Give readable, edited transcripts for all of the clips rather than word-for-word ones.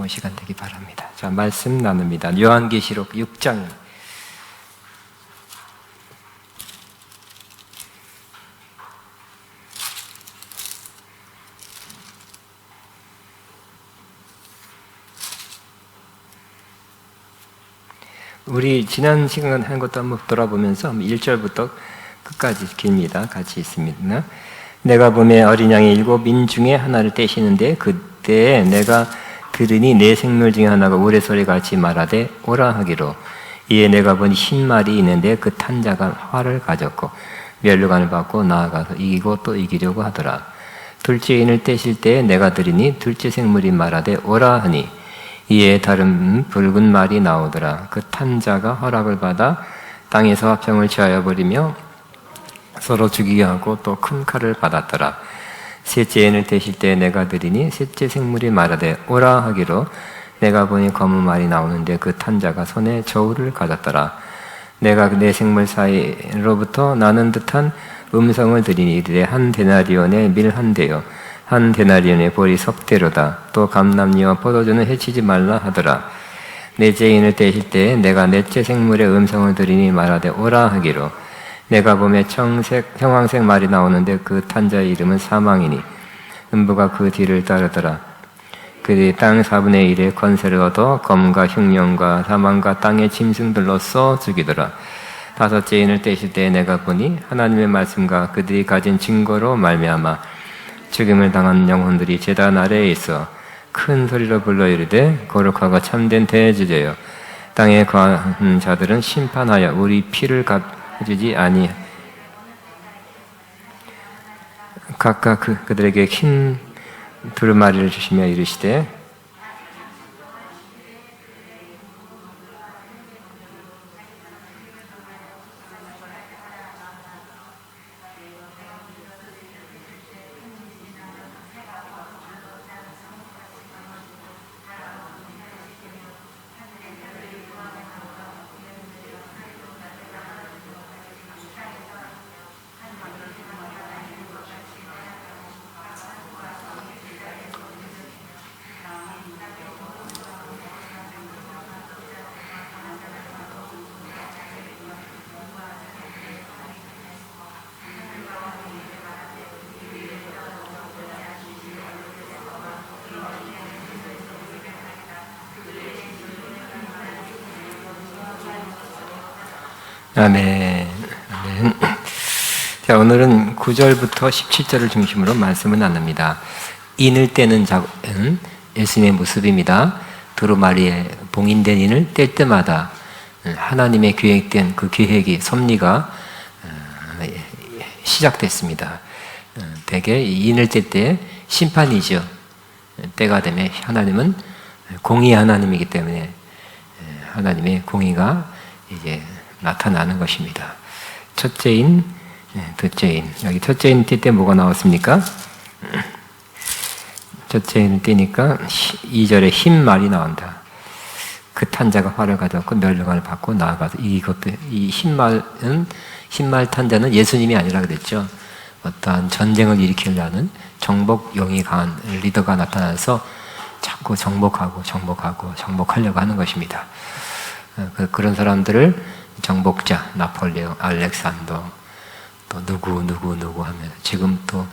시간 되기 바랍니다. 자, 말씀 나눕니다. 요한계시록 6장. 우리 지난 시간 한 것도 한번 돌아보면서 1절부터 끝까지 깁니다. 같이 있습니다. 내가 보매 어린 양이 7인 중에 하나를 떼시는데 그때에 내가 들으니 네 생물 중에 하나가 우레소리 같이 말하되 오라 하기로. 이에 내가 보니 흰 말이 있는데 그 탄 자가 활을 가졌고 면류관을 받고 나아가서 이기고 또 이기려고 하더라. 둘째 인을 떼실 때에 내가 들으니 둘째 생물이 말하되 오라 하니 이에 다른 붉은 말이 나오더라. 그 탄 자가 허락을 받아 땅에서 화평을 취하여 버리며 서로 죽이게 하고 또 큰 칼을 받았더라. 셋째 인을 떼실 때 내가 들으니 셋째 생물이 말하되 오라 하기로. 내가 보니 검은 말이 나오는데 그 탄 자가 손에 저울을 가졌더라. 내가 네 생물 사이로부터 나는 듯한 음성을 들으니 이르되 한 데나리온의 밀 한 대요 한 데나리온의 보리 석 대로다. 또 감람류와 포도주는 해치지 말라 하더라. 넷째 인을 떼실 때에 내가 넷째 생물의 음성을 들으니 말하되 오라 하기로. 내가 보매 형황색 말이 나오는데 그 탄 자의 이름은 사망이니 음부가 그 뒤를 따르더라. 그들이 땅 4분의 1의 권세를 얻어 검과 흉령과 사망과 땅의 짐승들로써 죽이더라. 다섯째 인을 떼실 때에 내가 보니 하나님의 말씀과 그들이 가진 증거로 말미암아 죽임을 당한 영혼들이 제단 아래에 있어 큰 소리로 불러 이르되 거룩하고 참된 대주제여 땅에 거한 자들은 심판하여 우리 피를 갚아주지 아니 각각 그들에게 흰 두루마리를 주시며 이르시되 아멘. 아멘. 자, 오늘은 9절부터 17절을 중심으로 말씀을 나눕니다. 인을 떼는 작은 예수님의 모습입니다. 두루마리에 봉인된 인을 뗄 때마다 하나님의 계획된 그 계획이 섭리가 시작됐습니다. 대개 인을 뗄 때 심판이죠. 때가 되면 하나님은 공의의 하나님이기 때문에 하나님의 공의가 이제 나타나는 것입니다. 첫째 인, 둘째 인. 여기 첫째 인 뗄 때 뭐가 나왔습니까? 첫째 인을 떼니까 2절에 흰 말이 나온다. 그 탄자가 활을 가졌고 면류관을 받고 나아가서 이것도 이 흰말 탄자는 예수님이 아니라 그랬죠. 어떠한 전쟁을 일으키려는 정복용이 강한 리더가 나타나서 자꾸 정복하려고 하는 것입니다. 그런 사람들을 정복자, 나폴레옹, 알렉산더, 또 누구 하면 지금 또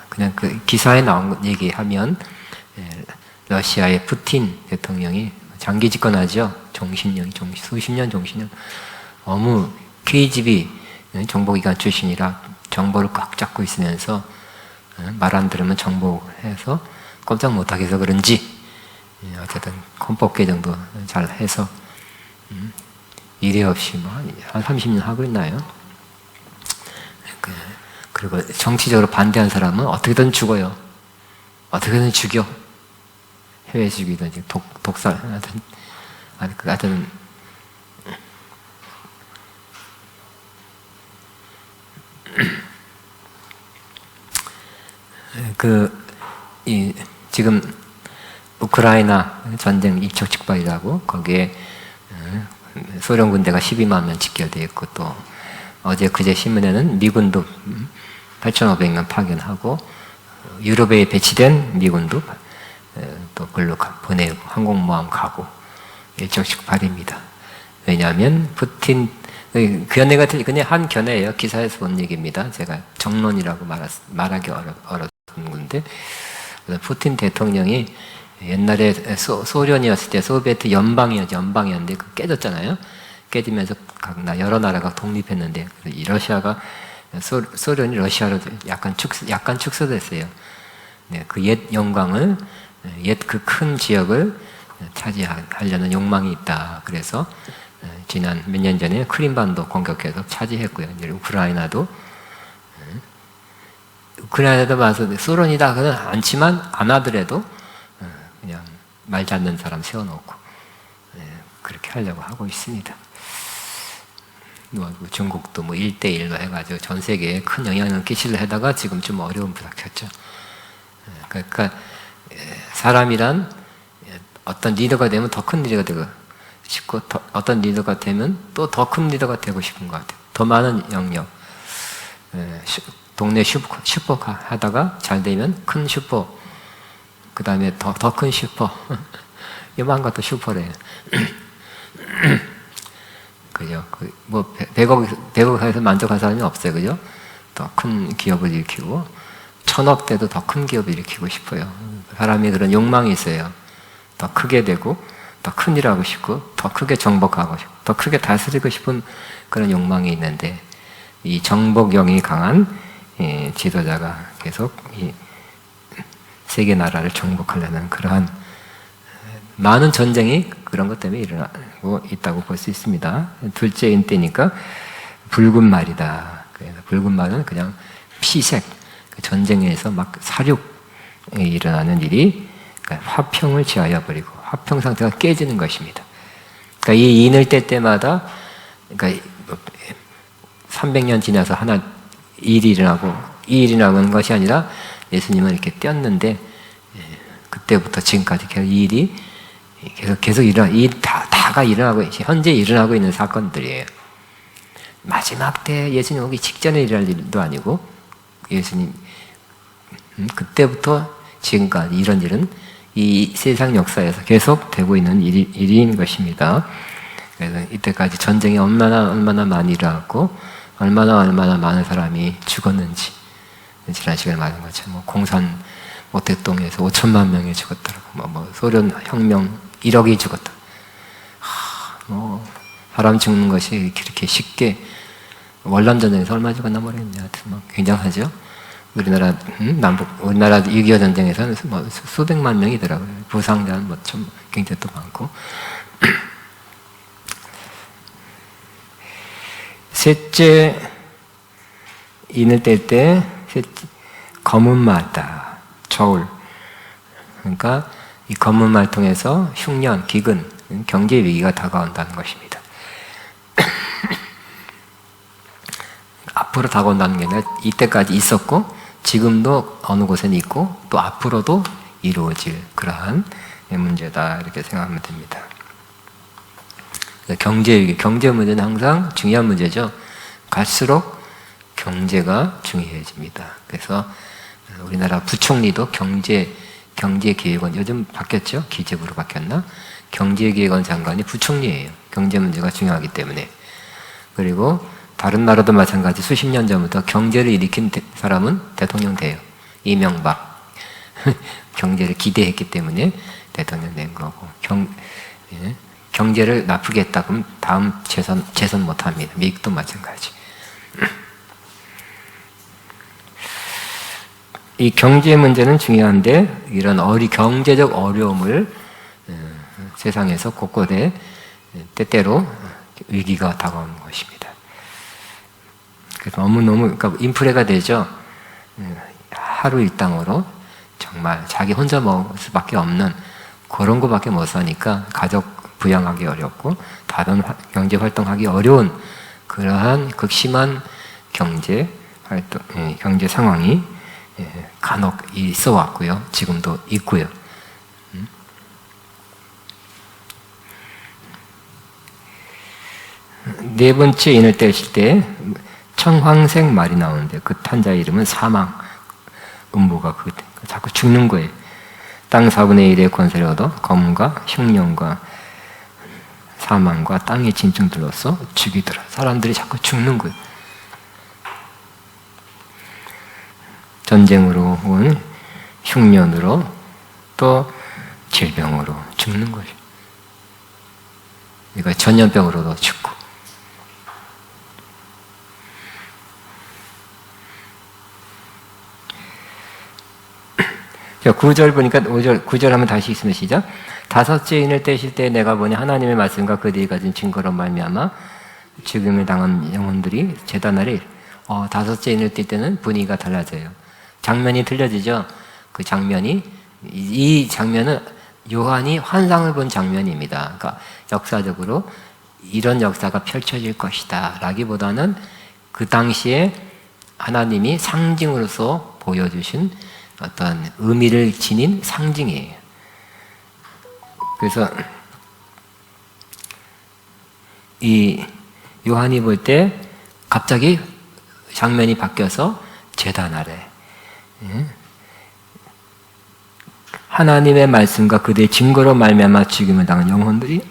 그냥 그 기사에 나온 얘기하면 러시아의 푸틴 대통령이 장기 집권하죠. 수십 년 종신령. 너무 KGB 정보기관 출신이라 정보를 꽉 잡고 있으면서 말 안 들으면 정복해서 꼼짝 못하게 해서 그런지 어쨌든 헌법 개정도 잘 해서 이례 없이 한 30년 하고 있나요? 그리고 정치적으로 반대한 사람은 어떻게든 죽어요. 어떻게든 죽여. 해외 죽이든 독살 하여튼 지금 우크라이나 전쟁 일촉즉발이라고 거기에 소련 군대가 12만 명 집결되어 있고 또 그제 신문에는 미군도 8,500명 파견하고 유럽에 배치된 미군도 또 글로 보내고 항공모함 가고 일정씩 발입니다. 왜냐하면 푸틴 견해가 그냥 한 견해예요. 기사에서 본 얘기입니다. 제가 정론이라고 말하기 어려운 건데 푸틴 대통령이 옛날에 소련이었을 때 소비에트 연방이었는데 그 깨졌잖아요. 깨지면서 여러 나라가 독립했는데 이 러시아가 소련이 러시아로 약간 축소됐어요. 네, 그 옛 영광을 옛 그 큰 지역을 차지하려는 욕망이 있다. 그래서 지난 몇 년 전에 크림반도 공격해서 차지했고요. 이제 우크라이나도 와서 소련이다는 않지만 안 하더라도 그냥 말 잡는 사람 세워놓고 그렇게 하려고 하고 있습니다. 중국도 1대1로 해가지고 전 세계에 큰 영향을 끼치려 하다가 지금 좀 어려움 부닥쳤죠. 그러니까 사람이란 어떤 리더가 되면 더 큰 리더가 되고 싶고 어떤 리더가 되면 또 더 큰 리더가 되고 싶은 것 같아요. 더 많은 영역. 동네 슈퍼카 하다가 잘 되면 큰 슈퍼, 그 다음에 더 큰 슈퍼, 요만한 것도 슈퍼래요. 그죠? 100억에서 만족한 사람이 없어요. 그죠? 더 큰 기업을 일으키고, 1000억 대도 더 큰 기업을 일으키고 싶어요. 사람이 그런 욕망이 있어요. 더 크게 되고, 더 큰 일 하고 싶고, 더 크게 정복하고 싶고, 더 크게 다스리고 싶은 그런 욕망이 있는데, 이 정복용이 강한 지도자가 계속 이 세계 나라를 정복하려는 그러한 많은 전쟁이 그런 것 때문에 일어나고 있다고 볼 수 있습니다. 둘째인 때니까 붉은 말이다. 붉은 말은 그냥 피색, 전쟁에서 막 사륙에 일어나는 일이 화평을 취하여 버리고 화평 상태가 깨지는 것입니다. 그러니까 이 인을 뗄 때마다 그러니까 300년 지나서 하나 일이 일어나고 이 일이 일어나는 것이 아니라 예수님은 이렇게 띄었는데 그때부터 지금까지 계속 이 일이 계속 다가 일어나고 현재 일어나고 있는 사건들이에요. 마지막 때 예수님 오기 직전에 일어날 일도 아니고 예수님 그때부터 지금까지 이런 일은 이 세상 역사에서 계속 되고 있는 일인 것입니다. 그래서 이때까지 전쟁이 얼마나 많이 일어났고 얼마나 많은 사람이 죽었는지 지난 시간에 말한 것처럼 공산 모택동에서 5천만 명이 죽었다고 소련 혁명 1억이 죽었다. 사람 죽는 것이 그렇게 쉽게 월남 전쟁에서 얼마 죽었나 모르겠네요. 하여튼 굉장하죠. 우리나라 6.25 전쟁에서는 수백만 명이더라고요. 부상자는 좀 굉장히 또 많고. 셋째 인을 뗄 때 검은 말다. 저울. 그러니까 이 검은 말 통해서 흉년, 기근, 경제 위기가 다가온다는 것입니다. 앞으로 다가온다는 게 아니라 이때까지 있었고 지금도 어느 곳에는 있고 또 앞으로도 이루어질 그러한 문제다 이렇게 생각하면 됩니다. 경제 위기, 경제 문제는 항상 중요한 문제죠. 갈수록 경제가 중요해집니다. 그래서 우리나라 부총리도 경제기획원, 요즘 바뀌었죠? 기재부로 바뀌었나? 경제기획원 장관이 부총리예요. 경제 문제가 중요하기 때문에. 그리고 다른 나라도 마찬가지 수십 년 전부터 경제를 일으킨 사람은 대통령 돼요. 이명박. 경제를 기대했기 때문에 대통령 된 거고. 경제를 나쁘게 했다 그러면 다음 재선 못합니다. 미국도 마찬가지. 이 경제 문제는 중요한데 이런 경제적 어려움을 세상에서 곳곳에 때때로 위기가 다가오는 것입니다. 그래서 너무너무 그러니까 인플레가 되죠. 하루 일당으로 정말 자기 혼자 먹을 수밖에 없는 그런 거밖에 못 사니까 가족 부양하기 어렵고 다른 경제 활동하기 어려운 그러한 극심한 경제 상황이 간혹 있어 왔고요. 지금도 있고요. 네 번째 인을 떼실 때 청황색 말이 나오는데 그 탄자의 이름은 사망. 음보가 자꾸 죽는 거예요. 땅 4분의 1의 권세를 얻어 검과 흉년과 사망과 땅의 진충들로서 죽이더라. 사람들이 자꾸 죽는 거예요. 전쟁으로 온 흉년으로 또 질병으로 죽는 거죠. 그러니까 전염병으로도 죽고. 자, 9절 보니까 9절 한번 다시 있으면 시작. 다섯째 인을 떼실 때 내가 보니 하나님의 말씀과 그들이 가진 증거로 말미암아 죽음을 당한 영혼들이 제단 아래 다섯째 인을 뗄 때는 분위기가 달라져요. 장면이 틀려지죠. 그 장면이 이 장면은 요한이 환상을 본 장면입니다. 그러니까 역사적으로 이런 역사가 펼쳐질 것이다 라기보다는 그 당시에 하나님이 상징으로서 보여주신 어떤 의미를 지닌 상징이에요. 그래서 이 요한이 볼 때 갑자기 장면이 바뀌어서 제단 아래 하나님의 말씀과 그들의 증거로 말미암아 죽임을 당한 영혼들이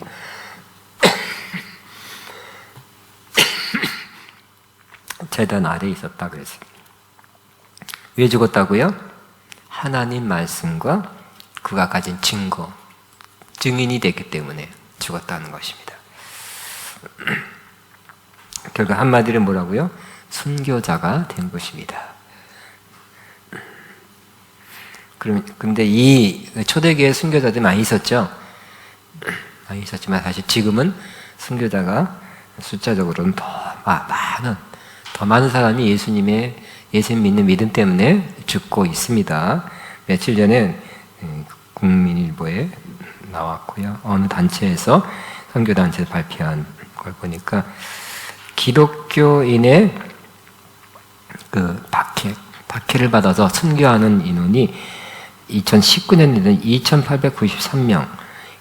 제단 아래에 있었다 그랬어요. 왜 죽었다고요? 하나님 말씀과 그가 가진 증거, 증인이 됐기 때문에 죽었다는 것입니다. 결국 한마디로 뭐라고요? 순교자가 된 것입니다. 근데 이 초대교회 순교자들이 많이 있었죠? 많이 있었지만 사실 지금은 순교자가 숫자적으로는 더 많은 사람이 예수님 믿는 믿음 때문에 죽고 있습니다. 며칠 전에 국민일보에 나왔고요. 어느 단체에서 선교단체에서 발표한 걸 보니까 기독교인의 그 박해를 받아서 순교하는 인원이 2019년도에는 2,893명,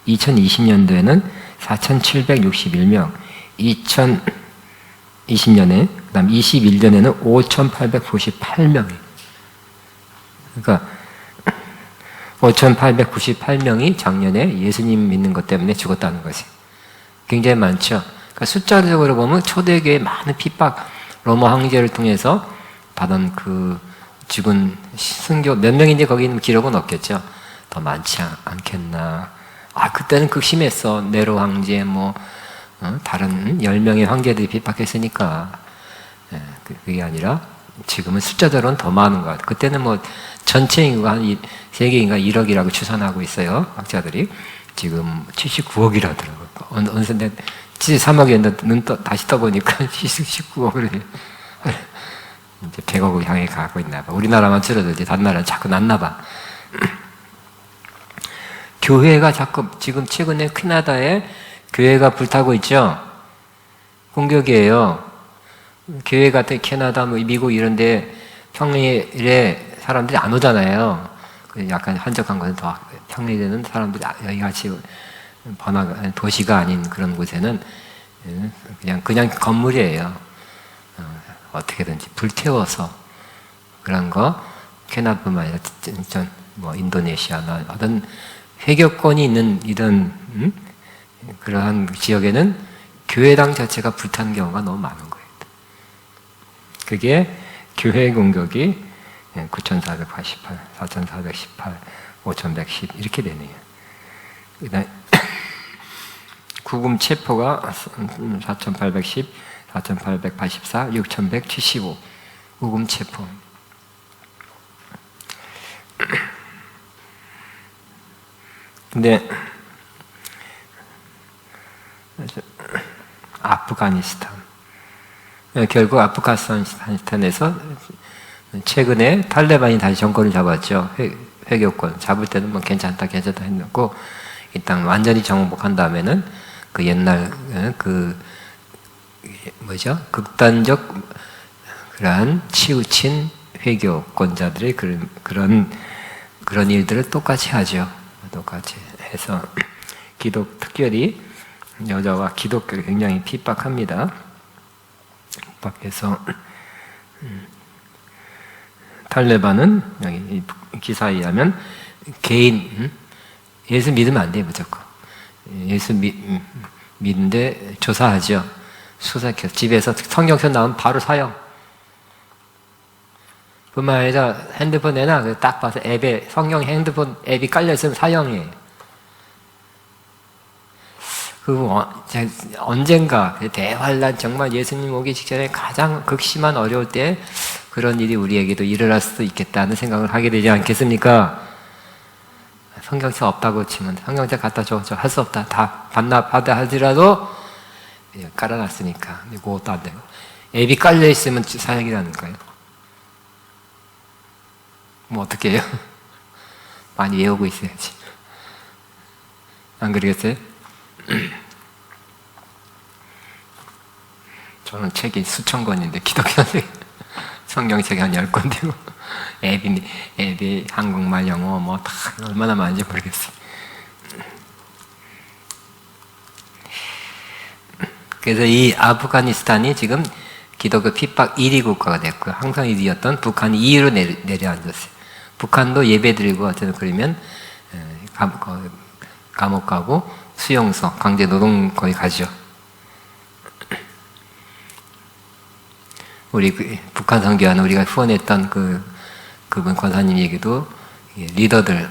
2020년도에는 4,761명, 2020년에, 그 다음 21년에는 5,898명이. 그러니까 5,898명이 작년에 예수님 믿는 것 때문에 죽었다는 것이 굉장히 많죠. 그러니까 숫자적으로 보면 초대교회의 많은 핍박, 로마 황제를 통해서 받은 그 죽은 순교 몇 명인지 거기는 기록은 없겠죠. 더 많지 않겠나. 그때는 극심했어. 네로 황제 다른 10명의 황제들이 핍박했으니까. 그게 아니라 지금은 숫자적으로는 더 많은 것 같아요. 그때는 전체 인구가 한 세계 인구가 1억이라고 추산하고 있어요. 학자들이. 지금 79억이라더라고요. 어느새 73억이었는데 눈 다시 떠보니까 19억을 해요. 이제 100억을 향해 가고 있나 봐. 우리나라만 줄어도 이제 다른 나라는 자꾸 낮나 봐. 교회가 자꾸 지금 최근에 캐나다에 교회가 불타고 있죠. 공격이에요. 교회 같은 캐나다, 미국 이런데 평일에 사람들이 안 오잖아요. 약간 한적한 곳은 더 평일에는 사람들이 여기 같이 번화가 도시가 아닌 그런 곳에는 그냥 건물이에요. 어떻게든지 불태워서 그런 거 캐나다뿐만 아니라 인도네시아나 어떤 회교권이 있는 이런 그러한 지역에는 교회당 자체가 불타는 경우가 너무 많은 거예요. 그게 교회 공격이 9,488, 4,418, 5,110 이렇게 되네요. 그다음 구금 체포가 4,810, 4,884, 6,175 구금 체포. 근데 아프가니스탄 결국 아프가니스탄에서 최근에 탈레반이 다시 정권을 잡았죠. 회교권 잡을 때는 괜찮다 했고 일단 완전히 정복한 다음에는 그 옛날 극단적 그러한 치우친 회교권자들의 그런 일들을 똑같이 하죠. 똑같이 해서 특별히 여자와 기독교를 굉장히 핍박합니다. 핍박해서 탈레반은 여기 기사에 의하면 개인, 예수 믿으면 안 돼요, 무조건. 예수 믿는데 조사하죠. 수사해서 집에서 성경서 나오면 바로 사용. 뿐만 아니라 핸드폰 내나 딱 봐서 앱에 성경 핸드폰 앱이 깔려 있으면 사용이에요. 그리고 언젠가 대환란 정말 예수님 오기 직전에 가장 극심한 어려울 때 그런 일이 우리에게도 일어날 수도 있겠다는 생각을 하게 되지 않겠습니까? 성경책 없다고 치면 성경책 갖다 줘. 저 할 수 없다. 다 받아 하더라도 깔아놨으니까 그것도 안 되고 앱이 깔려 있으면 사역이라는 거예요. 뭐 어떻게 해요? 많이 외우고 있어야지. 안 그러겠어요? 저는 책이 수천 권인데 기독교 성경책이 한 10권 되고 앱이 한국말, 영어 뭐 다 얼마나 많은지 모르겠어요. 그래서 이 아프가니스탄이 지금 기독교 핍박 1위 국가가 됐고요. 항상 1위였던 북한이 2위로 내려앉았어요. 북한도 예배드리고 어쨌든 그러면 감옥 가고 수용소, 강제 노동 거의 가죠. 우리 북한 선교하는 우리가 후원했던 그분 권사님 얘기도 리더들,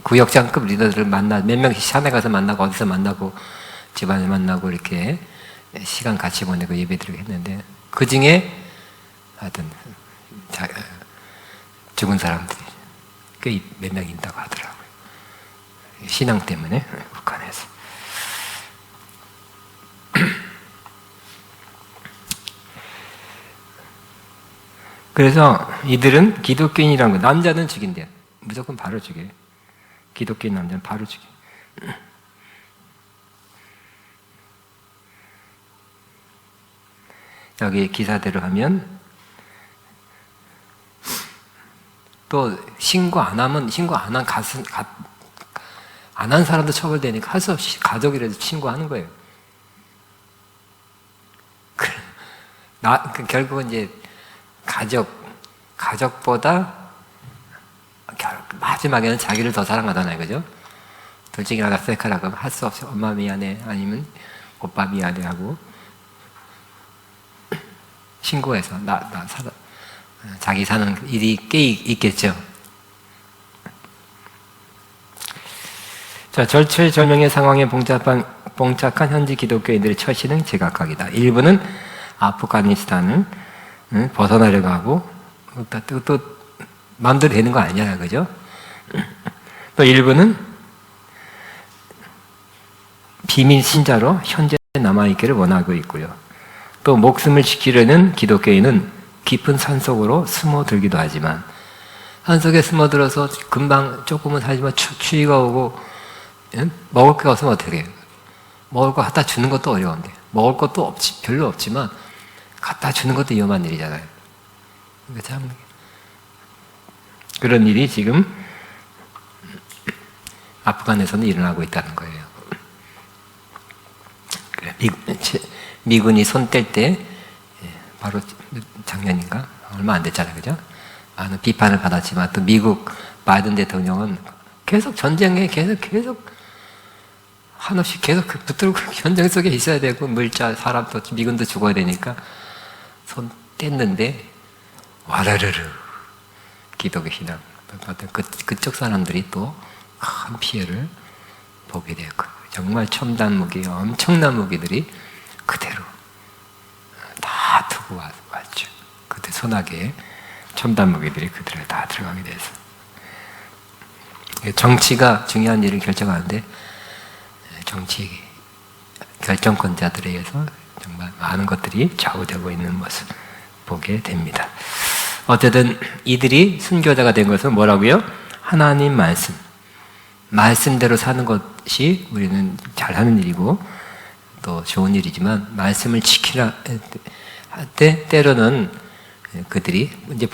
구역장급 리더들을 몇 명씩 산에 가서 만나고 어디서 만나고 집안을 만나고 이렇게 시간 같이 보내고 예배드리고 했는데 그 중에 하여튼 죽은 사람들이 꽤 몇 명 있다고 하더라고요. 신앙 때문에 북한에서. 그래서 이들은 기독교인이라는 거, 남자는 죽인대요. 무조건 바로 죽여요. 기독교인 남자는 바로 죽여요. 여기 기사대로 하면 또 신고 안 하면 신고 안 한 사람도 처벌되니까 할 수 없이 가족이라도 신고하는 거예요. 결국은 이제 가족보다 마지막에는 자기를 더 사랑하잖아요, 그죠? 둘 중에 하나 셀카라고 하면 할 수 없이 엄마 미안해 아니면 오빠 미안해 하고 신고해서 자기 사는 일이 꽤 있겠죠. 자, 절체절명의 상황에 봉착한 현지 기독교인들의 처신은 제각각이다. 일부는 아프가니스탄을 벗어나려고 하고 또 마음대로 되는 거 아니잖아요, 그죠? 또 일부는 비밀 신자로 현재 남아있기를 원하고 있고요. 또 목숨을 지키려는 기독교인은 깊은 산속으로 숨어들기도 하지만 산속에 숨어들어서 금방 조금은 살지만 추위가 오고 먹을 게 없으면 어떻게 해요? 먹을 거 갖다 주는 것도 어려운데 먹을 것도 별로 없지만 갖다 주는 것도 위험한 일이잖아요. 참 그런 일이 지금 아프간에서는 일어나고 있다는 거예요. 미군이 손 뗄 때 바로 작년인가 얼마 안 됐잖아요, 그죠? 많은 비판을 받았지만 또 미국 바이든 대통령은 계속 전쟁에 계속 한없이 계속 붙들고 전쟁 속에 있어야 되고 물자 사람도 미군도 죽어야 되니까 손 뗐는데 와르르르 기독교 신앙 그쪽 사람들이 또 큰 피해를 보게 되었고 정말 첨단 무기 엄청난 무기들이 그대로 다 두고 왔죠. 그때 소나기에 첨단 무기들이 그대로 다 들어가게 돼서 정치가 중요한 일을 결정하는데 정치 결정권자들에 의해서 정말 많은 것들이 좌우되고 있는 모습 보게 됩니다. 어쨌든 이들이 순교자가 된 것은 뭐라고요? 하나님 말씀대로 사는 것이 우리는 잘하는 일이고 또 좋은 일이지만 말씀을 지키라 할 때 때로는 그들이 이제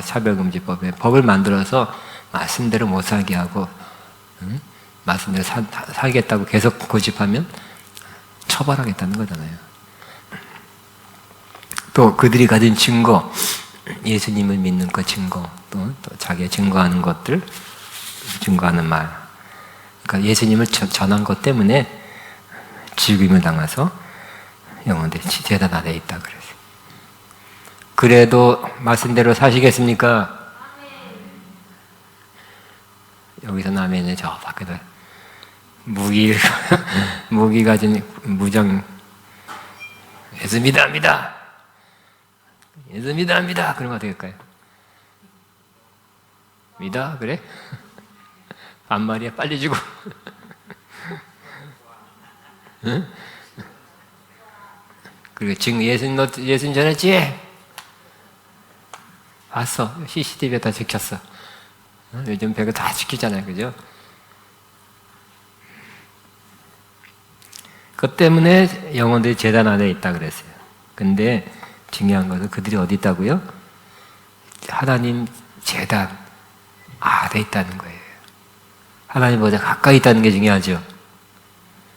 차별금지법에 법을 만들어서 말씀대로 못 살게 하고 말씀대로 살겠다고 계속 고집하면 처벌하겠다는 거잖아요. 또 그들이 가진 증거, 예수님을 믿는 그 증거, 또 자기가 증거하는 것들 증거하는 말. 그러니까 예수님을 전한 것 때문에 죽임을 당해서 영혼들이 제단 안에 있다 그랬어요. 그래도 말씀대로 사시겠습니까? 여기서 아멘은 저 밖에도 무기 가진 무장 예수 믿어합니다. 예수 믿어합니다. 그러면 어떻게 할까요? 믿어? 그래? 반말이야. 빨리 주고. 응? 그리고 지금 예수님 전했지? 봤어. CCTV에 다 찍혔어. 요즘 배가 다 찍히잖아요. 그죠? 그 때문에 영혼들이 제단 안에 있다 그랬어요. 근데 중요한 것은 그들이 어디 있다고요? 하나님 제단 안에 있다는 거예요. 하나님 보다 가까이 있다는 게 중요하죠.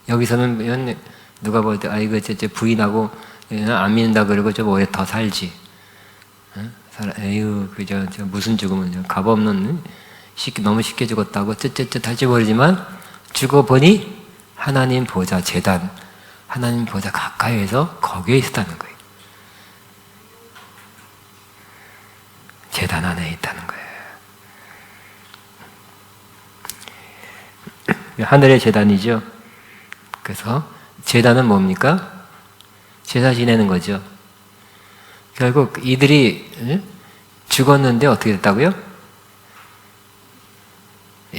여기서는 누가 볼 때 이거 부인하고 안 믿는다 그러고 좀 오래 더 살지. 에휴 그저 무슨 죽음은 값 없는 너무 쉽게 죽었다고 쯧쯧쯧 할지 모르지만 죽어보니 하나님 보좌 제단, 하나님 보좌 가까이에서 거기에 있었다는 거예요. 제단 안에 있다는 거예요. 하늘의 제단이죠. 그래서 제단은 뭡니까? 제사 지내는 거죠. 결국 이들이 죽었는데 어떻게 됐다고요?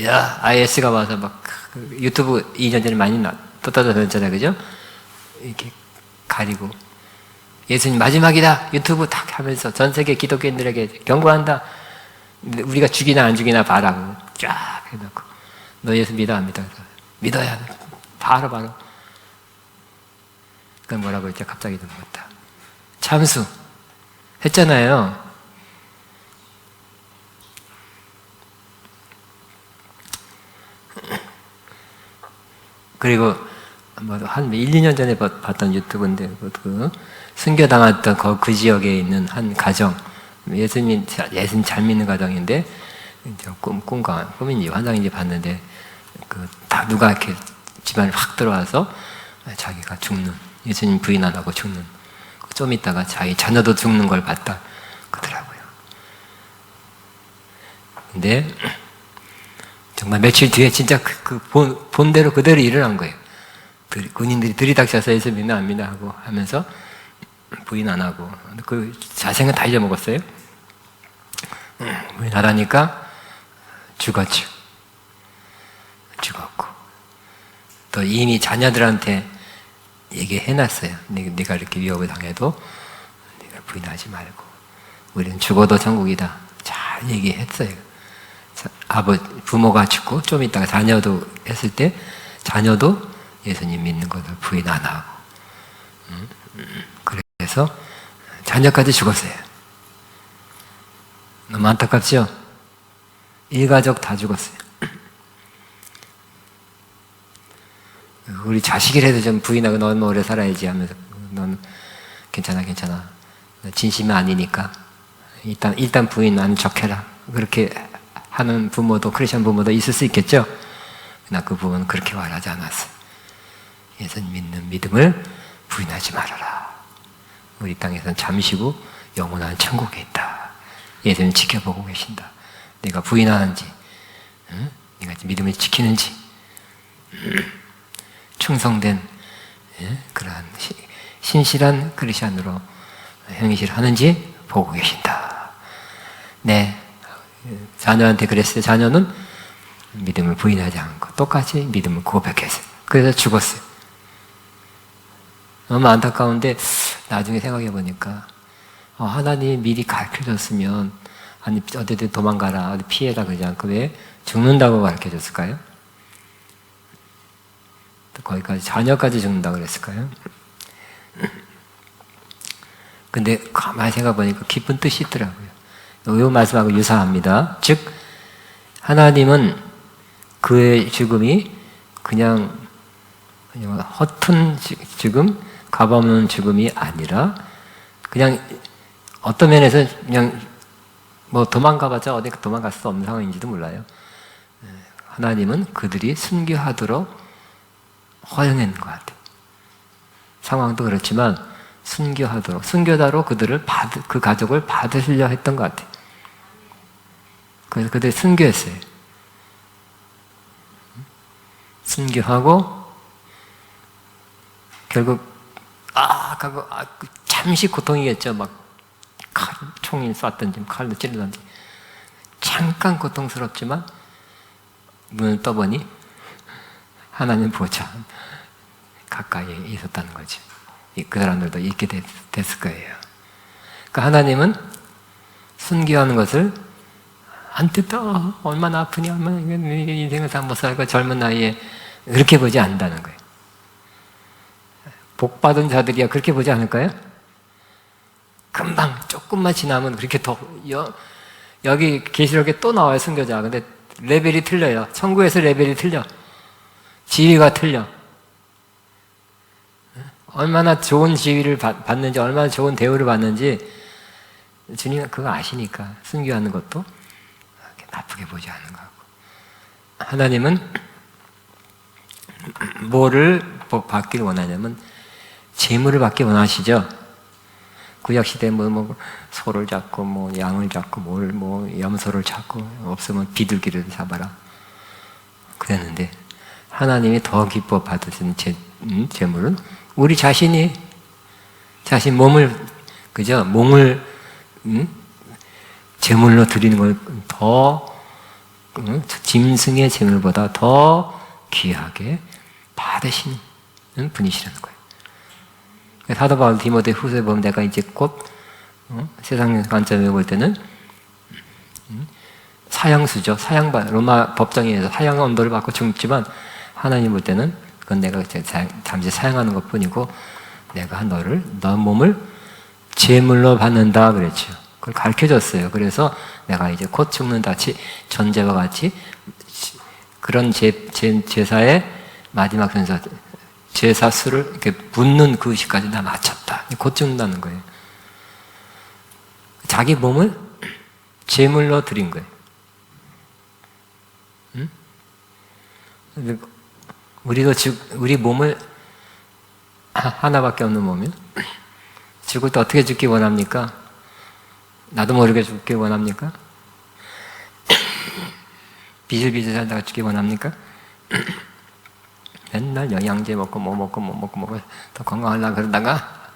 야, IS가 와서 막 유튜브 2년 전에 많이 떠다녔잖아요. 그죠? 이렇게 가리고 예수님 마지막이다. 유튜브 탁 하면서 전 세계 기독교인들에게 경고한다. 우리가 죽이나 안 죽이나 봐라. 쫙 해놓고 너 예수 믿어 안 믿어? 믿어야 돼. 바로 그건 뭐라고 했죠? 갑자기 넘어갔다. 참수 했잖아요. 그리고 한 1, 2년 전에 봤던 유튜브인데 그 순교당했던 그 지역에 있는 한 가정, 예수님 잘 믿는 가정인데 꿈인지 환상인지 봤는데 다 누가 이렇게 집안에 확 들어와서 자기가 죽는, 예수님 부인 안 하고 죽는, 좀 있다가 자기 자녀도 죽는 걸 봤다 그러더라고요. 근데 정말 며칠 뒤에 진짜 본대로 그대로 일어난 거예요. 군인들이 들이닥쳐서 예수 믿나 안 믿나 하고 하면서 부인 안 하고 그 자생은 다 잊어먹었어요. 부인 안 하니까 죽었고 또 이미 자녀들한테 얘기해놨어요. 네가 이렇게 위협을 당해도 네가 부인하지 말고 우리는 죽어도 천국이다. 잘 얘기했어요. 부모가 죽고 좀 있다가 자녀도 했을 때 자녀도 예수님 믿는 것을 부인 안 하고 그래서 자녀까지 죽었어요. 너무 안타깝죠? 일가족 다 죽었어요. 우리 자식이라도 좀 부인하고 넌 오래 살아야지 하면서 넌 괜찮아 진심은 아니니까 일단 부인 안 척해라 그렇게 하는 부모도 크리스천 부모도 있을 수 있겠죠? 그러나 그 부모는 그렇게 말하지 않았어요. 예수님 믿는 믿음을 부인하지 말아라. 우리 땅에서는 잠시고 영원한 천국에 있다. 예수님 지켜보고 계신다. 내가 부인하는지 네가 믿음을 지키는지 충성된 그러한 신실한 크리스천으로 행실하는지 보고 계신다. 네, 자녀한테 그랬어요. 자녀는 믿음을 부인하지 않고 똑같이 믿음을 고백했어요. 그래서 죽었어요. 너무 안타까운데 나중에 생각해 보니까 하나님이 미리 가르쳐줬으면 아니 어디든 도망가라 어디 피해라 그러지 않고 왜 죽는다고 가르쳐줬을까요? 거기까지 자녀까지 죽는다고 그랬을까요? 근데 가만히 생각해 보니까 깊은 뜻이 있더라고요. 이 말씀하고 유사합니다. 즉 하나님은 그의 죽음이 그냥 허튼 죽음, 값없는 죽음이 아니라 그냥 어떤 면에서 그냥 도망가봤자 어디 도망갈 수 없는 상황인지도 몰라요. 하나님은 그들이 순교하도록 허용한 것 같아요. 상황도 그렇지만 순교자로 그 가족을 받으시려 했던 것 같아요. 그래서 그들이 순교했어요. 순교하고 결국 잠시 고통이겠죠. 막 총이 쐈든지 칼로 찌르든지 잠깐 고통스럽지만 눈을 떠보니 하나님 보좌 가까이에 있었다는 거죠. 그 사람들도 있게 됐을 거예요. 그러니까 하나님은 순교하는 것을 한때 또 얼마나 아프냐, 얼마나 인생을 다 못 살고 젊은 나이에 그렇게 보지 않는다는 거예요. 복 받은 자들이야 그렇게 보지 않을까요? 금방 조금만 지나면 그렇게 여기 계시록에 또 나와요, 순교자. 근데 레벨이 틀려요. 천국에서 레벨이 틀려. 지위가 틀려. 얼마나 좋은 지위를 받는지, 얼마나 좋은 대우를 받는지 주님은 그거 아시니까 순교하는 것도 나쁘게 보지 않는 것 같고, 하나님은 뭐를 받기를 원하냐면 재물을 받기 원하시죠. 구약시대에 소를 잡고 양을 잡고 염소를 잡고 없으면 비둘기를 잡아라 그랬는데, 하나님이 더 기뻐 받으시는 재물은 우리 자신 몸을 제물로 드리는 걸 더 짐승의 제물보다 더 귀하게 받으시는 분이시라는 거예요. 사도 바울 디모데 후서에 보면 내가 이제 곧 세상 관점에 볼 때는 사형수죠. 로마 법정에 의해서 사형 언도를 받고 죽지만 하나님 볼 때는 그건 내가 잠시 사용하는 것 뿐이고 내가 너 몸을 제물로 받는다 그랬죠. 그걸 가르쳐줬어요. 그래서 내가 이제 곧 죽는다. 전제와 같이 그런 제사의 마지막 제사 수를 이렇게 붓는 그 시까지 다 마쳤다. 곧 죽는다는 거예요. 자기 몸을 제물로 드린 거예요. 우리도 우리 몸을 하나밖에 없는 몸이요. 죽을 때 어떻게 죽기 원합니까? 나도 모르게 죽기 원합니까? 비실비실 살다가 죽기 원합니까? 맨날 영양제 먹고 뭐 먹고 더 건강하려고 그러다가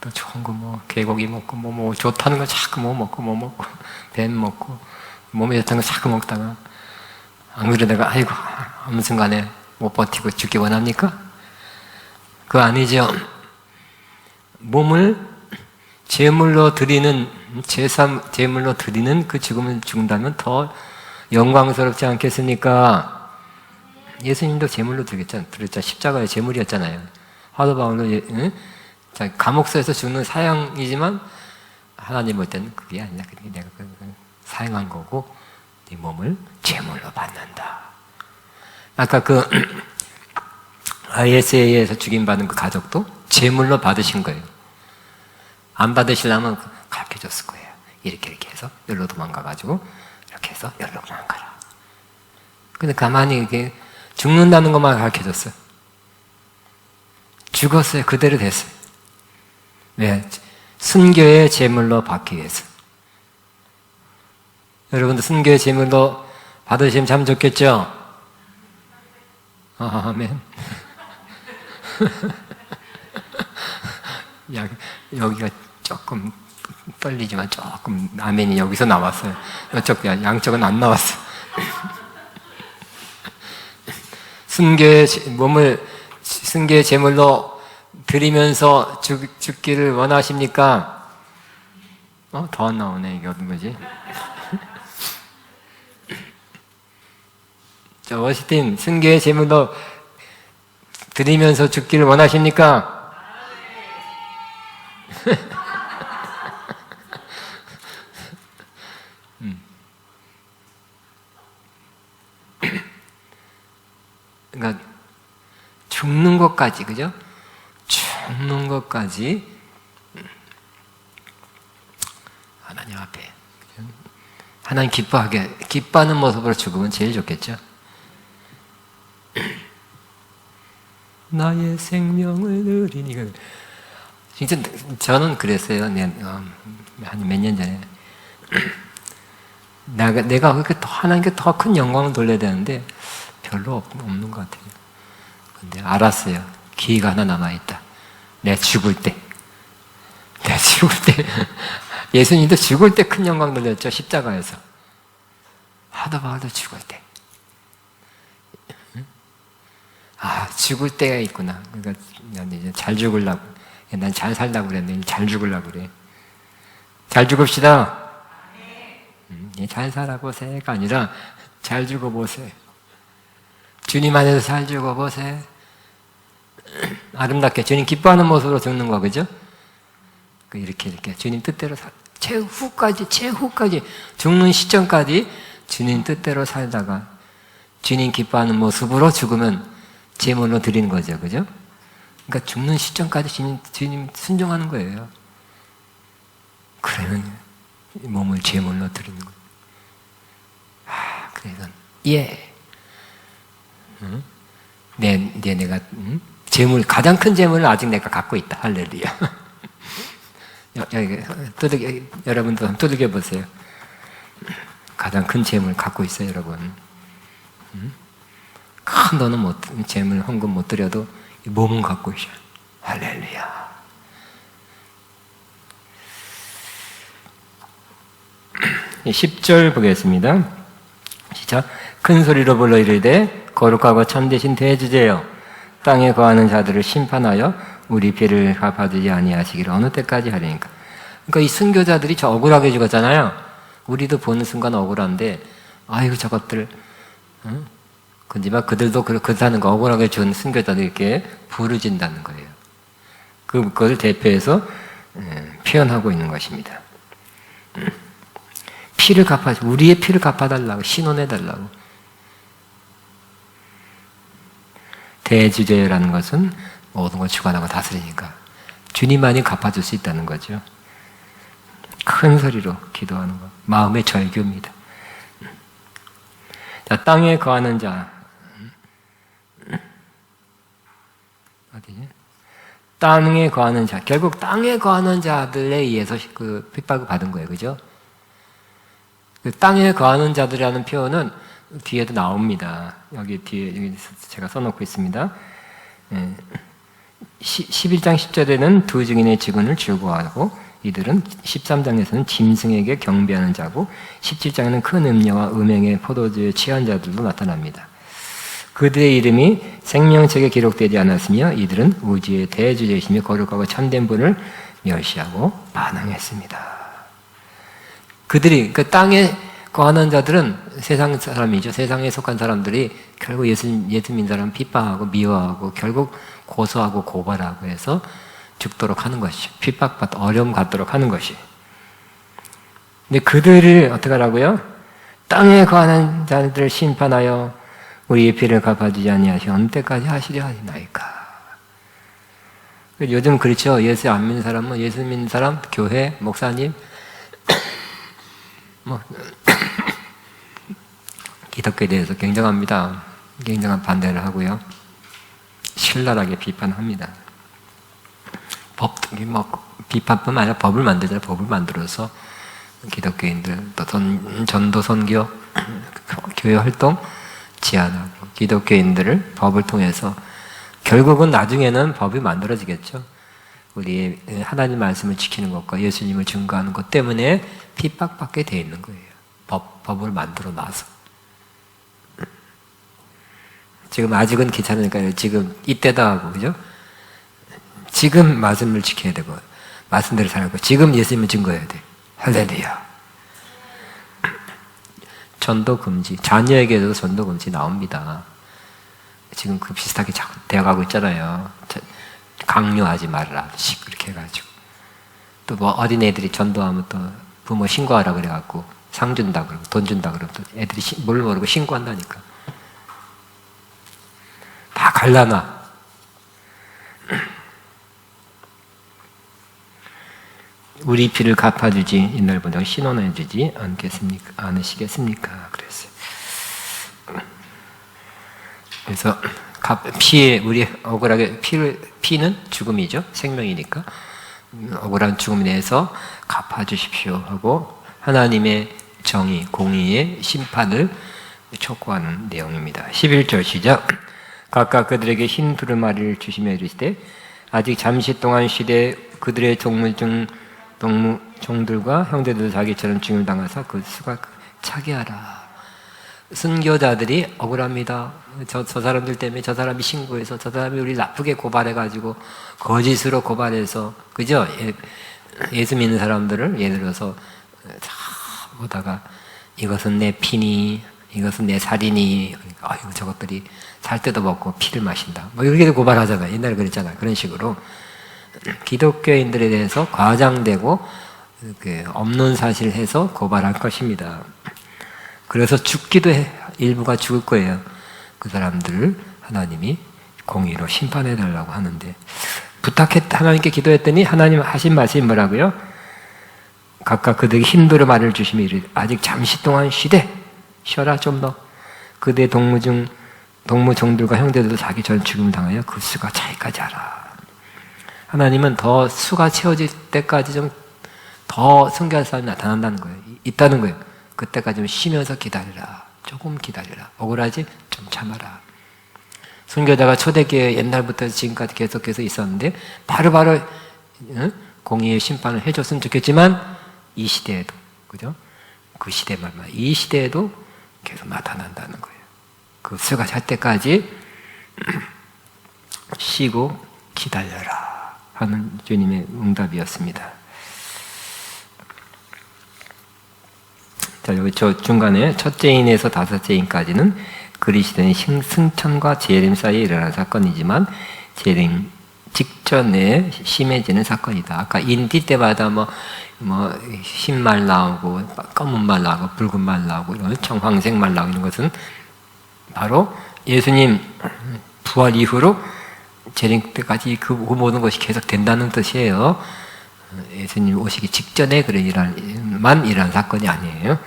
또 좋은 거 개고기 먹고 좋다는 거 자꾸 먹고 뱀 먹고 몸에 좋다는 거 자꾸 먹다가 안 그러다가 아이고 어느 순간에 못 버티고 죽기 원합니까? 그거 아니죠. 몸을 제물로 드리는 제물로 드리는 그 죽음을 죽는다면 더 영광스럽지 않겠습니까? 예수님도 제물로 드렸잖아요. 십자가의 제물이었잖아요. 사도 바울도 감옥소에서 죽는 사형이지만 하나님 볼 때는 그게 아니라 내가 사형한 거고 네 몸을 제물로 받는다. 아까 그 ISA에서 죽임받은 그 가족도 제물로 받으신 거예요. 안 받으시려면 가르쳐줬을 거예요. 이렇게 해서 여기로 도망가가지고 이렇게 해서 여기로 도망가라. 근데 가만히 이렇게 죽는다는 것만 가르쳐줬어요. 죽었어요. 그대로 됐어요. 왜? 순교의 제물로 받기 위해서. 여러분도 순교의 제물로 받으시면 참 좋겠죠? 아멘. 여기가 조금 떨리지만 조금 아멘이 여기서 나왔어요. 이쪽 양쪽은 안 나왔어요. 순교의 제물로 드리면서 죽기를 원하십니까? 더 안 나오네. 이게 어떤 거지? 자, 워시팀 순교의 제물로 드리면서 죽기를 원하십니까? 그러니까 죽는 것까지, 그죠? 죽는 것까지 하나님 앞에 하나님 기뻐하는 모습으로 죽으면 제일 좋겠죠. 나의 생명을 누리니. 진짜 저는 그랬어요. 한 몇 년 전에 내가 그렇게 하나님께 더 큰 영광을 돌려야 되는데 별로 없는 것 같아요. 근데 알았어요. 기회가 하나 남아있다. 내가 죽을 때 예수님도 죽을 때 큰 영광 돌렸죠. 십자가에서 하도 죽을 때. 죽을 때가 있구나. 그러니까 이제 잘 죽으려고. 난 잘 살려고 그랬는데 잘 죽으려고 그래. 잘 죽읍시다. 잘 살아보세요가 아니라 잘 죽어보세요. 주님 안에서 잘 죽어보세요. 아름답게 주님 기뻐하는 모습으로 죽는 거, 그죠? 이렇게 주님 뜻대로 최후까지 죽는 시점까지 주님 뜻대로 살다가 주님 기뻐하는 모습으로 죽으면 제물로 드리는 거죠, 그죠? 그러니까 죽는 시점까지 주님 순종하는 거예요. 그러면 몸을 제물로 드리는 거예요. 그래서 내가 재물, 가장 큰 재물을 아직 내가 갖고 있다. 할렐루야. 여러분도 한번 두들겨 보세요. 가장 큰 재물 갖고 있어요, 여러분. 큰 돈은 재물 헌금 못 드려도 몸은 갖고 있어요. 할렐루야. 네, 10절 보겠습니다. 시작. 큰 소리로 불러 이르되 거룩하고 참되신 대주제여, 땅에 거하는 자들을 심판하여 우리 피를 갚아주지 아니하시기를 어느 때까지 하리니까. 그러니까 이 순교자들이 저 억울하게 죽었잖아요. 우리도 보는 순간 억울한데, 아이고 저것들, 근데막 그들도 그렇다는 거, 억울하게 죽은 순교자들 이렇게 부르진다는 거예요. 그걸 대표해서 표현하고 있는 것입니다. 우리의 피를 갚아달라고, 신원해달라고. 대주제라는 것은 모든 걸 주관하고 다스리니까 주님만이 갚아줄 수 있다는 거죠. 큰 소리로 기도하는 것, 마음의 절규입니다. 자, 땅에 거하는 자, 어디지? 땅에 거하는 자, 결국 땅에 거하는 자들에 의해서 핍박을 받은 거예요, 그죠? 땅에 거하는 자들이라는 표현은 뒤에도 나옵니다. 여기 제가 써놓고 있습니다. 11장 10절에는 두 증인의 직분을 즐거워하고, 이들은 13장에서는 짐승에게 경배하는 자고, 17장에는 큰 음료와 음행의 포도주에 취한 자들도 나타납니다. 그들의 이름이 생명책에 기록되지 않았으며 이들은 우주의 대주제이시며 거룩하고 참된 분을 멸시하고 반항했습니다. 그들이 그 땅에 거하는 자들은 세상 사람이죠. 세상에 속한 사람들이 결국 예수 믿는 사람 핍박하고 미워하고 결국 고소하고 고발하고 해서 죽도록 하는 것이, 핍박받 어려움 갖도록 하는 것이. 근데 그들을 어떻게 하라고요? 땅에 거하는 자들을 심판하여 우리의 피를 갚아주지 아니하시오 어느 때까지 하시려 하시나이까. 요즘 그렇죠. 예수 안 믿는 사람은, 예수 믿는 사람, 교회, 목사님, 기독교에 대해서 굉장합니다. 굉장한 반대를 하고요. 신랄하게 비판합니다. 비판뿐만 아니라 법을 만들잖아요. 법을 만들어서 기독교인들, 또 전도 선교, 교회 활동 제한하고 기독교인들을 법을 통해서 결국은 나중에는 법이 만들어지겠죠. 우리의 하나님 말씀을 지키는 것과 예수님을 증거하는 것 때문에 핍박받게 돼 있는 거예요. 법을 만들어 놔서. 지금 아직은 괜찮으니까요. 지금 이때다 하고, 그죠? 지금 말씀을 지켜야 되고, 말씀대로 살고, 지금 예수님을 증거해야 돼. 할렐루야. 전도 금지, 자녀에게도 전도 금지 나옵니다. 지금 그 비슷하게 되어가고 있잖아요. 강요하지 말라, 그렇게 해가지고. 또 뭐 어린애들이 전도하면 또 부모 신고하라 그래갖고 상 준다 그러고 돈 준다 그러면 또 애들이 뭘 모르고 신고한다니까. 다 갈라놔. 우리 피를 갚아주지 옛날보다 신원해주지 않으시겠습니까? 그랬어요. 그래서 피에 우리 억울하게 피는 죽음이죠. 생명이니까 억울한 죽음에 대해서 갚아주십시오 하고 하나님의 정의, 공의의 심판을 촉구하는 내용입니다. 11절 시작. 각각 그들에게 흰 두루마리를 주시며 이르시되 아직 잠시 동안 쉬되 그들의 종들과 형제들도 자기처럼 죽임을 당하사 그 수가 차게 하라. 순교자들이 억울합니다. 저 사람들 때문에 저 사람이 신고해서 저 사람이 우리 나쁘게 고발해가지고 거짓으로 고발해서 그죠? 예수 믿는 사람들을 예를 들어서 다 보다가 이것은 내 피니 이것은 내 살이니 아이고 저것들이 살 때도 먹고 피를 마신다 뭐 이렇게 고발하잖아요. 옛날에 그랬잖아요. 그런 식으로 기독교인들에 대해서 과장되고 없는 사실을 해서 고발할 것입니다. 그래서 죽기도 해. 일부가 죽을 거예요. 그 사람들을 하나님이 공의로 심판해 달라고 하는데 하나님께 기도했더니 하나님 하신 말씀이 뭐라고요? 각각 그들에게 힘들어 말을 주시며 이르되 아직 잠시 동안 쉬어라 좀 더 그대 동무종들과 형제들도 자기처럼 죽음을 당하여 그 수가 차이까지 하라. 하나님은 더 수가 채워질 때까지 좀 더 순교할 사람이 나타난다는 거예요. 있다는 거예요. 그때까지 좀 쉬면서 기다리라. 조금 기다리라. 억울하지? 좀 참아라. 순교자가 초대교회 옛날부터 지금까지 계속해서 있었는데 바로바로 공의의 심판을 해줬으면 좋겠지만 이 시대에도 그죠? 그 시대만 이 시대에도 계속 나타난다는 거예요. 그 수가 찰 때까지 쉬고 기다려라 하는 주님의 응답이었습니다. 자, 여기 저 중간에 첫째인에서 다섯째인까지는 그리시도의 승천과 재림 사이에 일어난 사건이지만 재림 직전에 심해지는 사건이다. 아까 인디 때마다 흰 말 나오고 검은 말 나오고 붉은 말 나오고 이런 청황색 말 나오고 이런 것은 바로 예수님 부활 이후로 재림 때까지 그 모든 것이 계속 된다는 뜻이에요. 예수님 오시기 직전에 일어난 사건이 아니에요.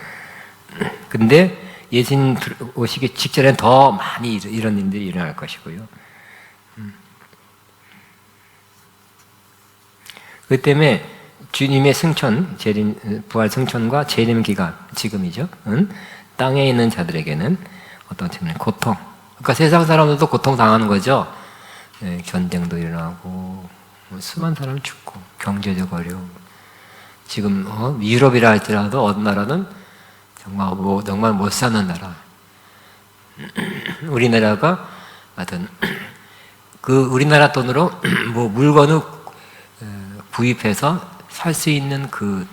근데 예수님 오시기 직전에 더 많이 이런 일들이 일어날 것이고요. 그 때문에 주님의 승천, 부활 승천과 재림 기간, 지금이죠. 땅에 있는 자들에게는 어떤 측면에 고통. 그러니까 세상 사람들도 고통 당하는 거죠. 전쟁도 일어나고 수많은 사람이 죽고 경제적 어려움. 지금 유럽이라 할지라도 어느 나라는 정말 못 사는 나라. 우리나라가 하여튼 그 우리나라 돈으로 물건을 구입해서 살 수 있는 그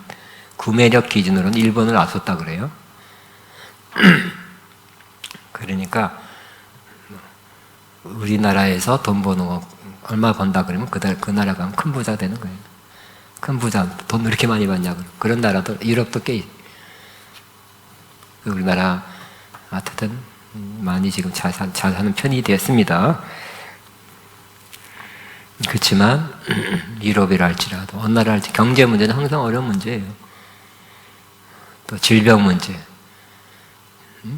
구매력 기준으로는 일본을 앞섰다 그래요. 그러니까 우리나라에서 돈 버는 거 얼마 번다 그러면 그 나라가 큰 부자 되는 거예요. 큰 부자, 돈 왜 이렇게 많이 받냐 그런 나라도 유럽도 꽤 우리나라 하여튼 많이 지금 잘 사는 편이 됐습니다. 그렇지만 유럽이라 할지라도 어느 나라 할지 경제 문제는 항상 어려운 문제예요. 또 질병 문제,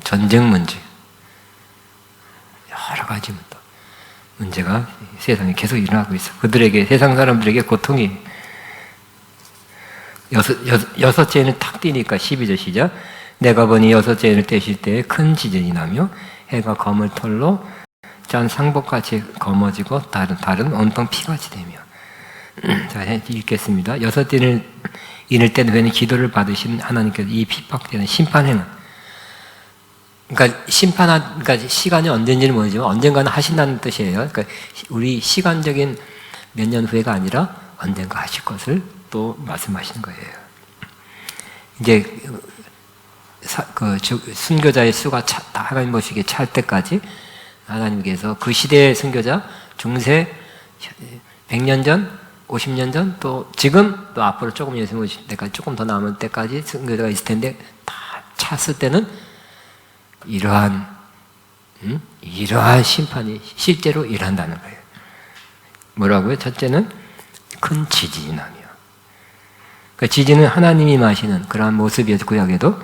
전쟁 문제, 여러 가지 문제가 세상에 계속 일어나고 있어. 세상 사람들에게 고통이. 여섯째는 탁 뛰니까 12절 시작. 내가 보니 여섯째를 떼실 때에 큰 지진이 나며 해가 검을 털로 짠 상복같이 검어지고 다른 온통 피같이 되며. 자, 읽겠습니다. 여섯째를 이를 때는 왜는 기도를 받으신 하나님께서 이 핍박되는 심판행은, 그러니까 그러니까 시간이 언젠지는 모르지만 언젠가는 하신다는 뜻이에요. 그러니까 우리 시간적인 몇 년 후에가 아니라 언젠가 하실 것을 또 말씀하시는 거예요. 이제 순교자의 수가 하나님 보시기에 찰 때까지 하나님께서 그 시대의 순교자 중세 100년 전, 50년 전, 또 지금, 또 앞으로 조금 예수님 오실 때까지 조금 더 남은 때까지 순교자가 있을 텐데 다 찼을 때는 이러한 심판이 실제로 일어난다는 거예요. 뭐라고요? 첫째는 큰 지진이 나며 그 지지는 하나님이 마시는 그러한 모습이었죠. 구약에도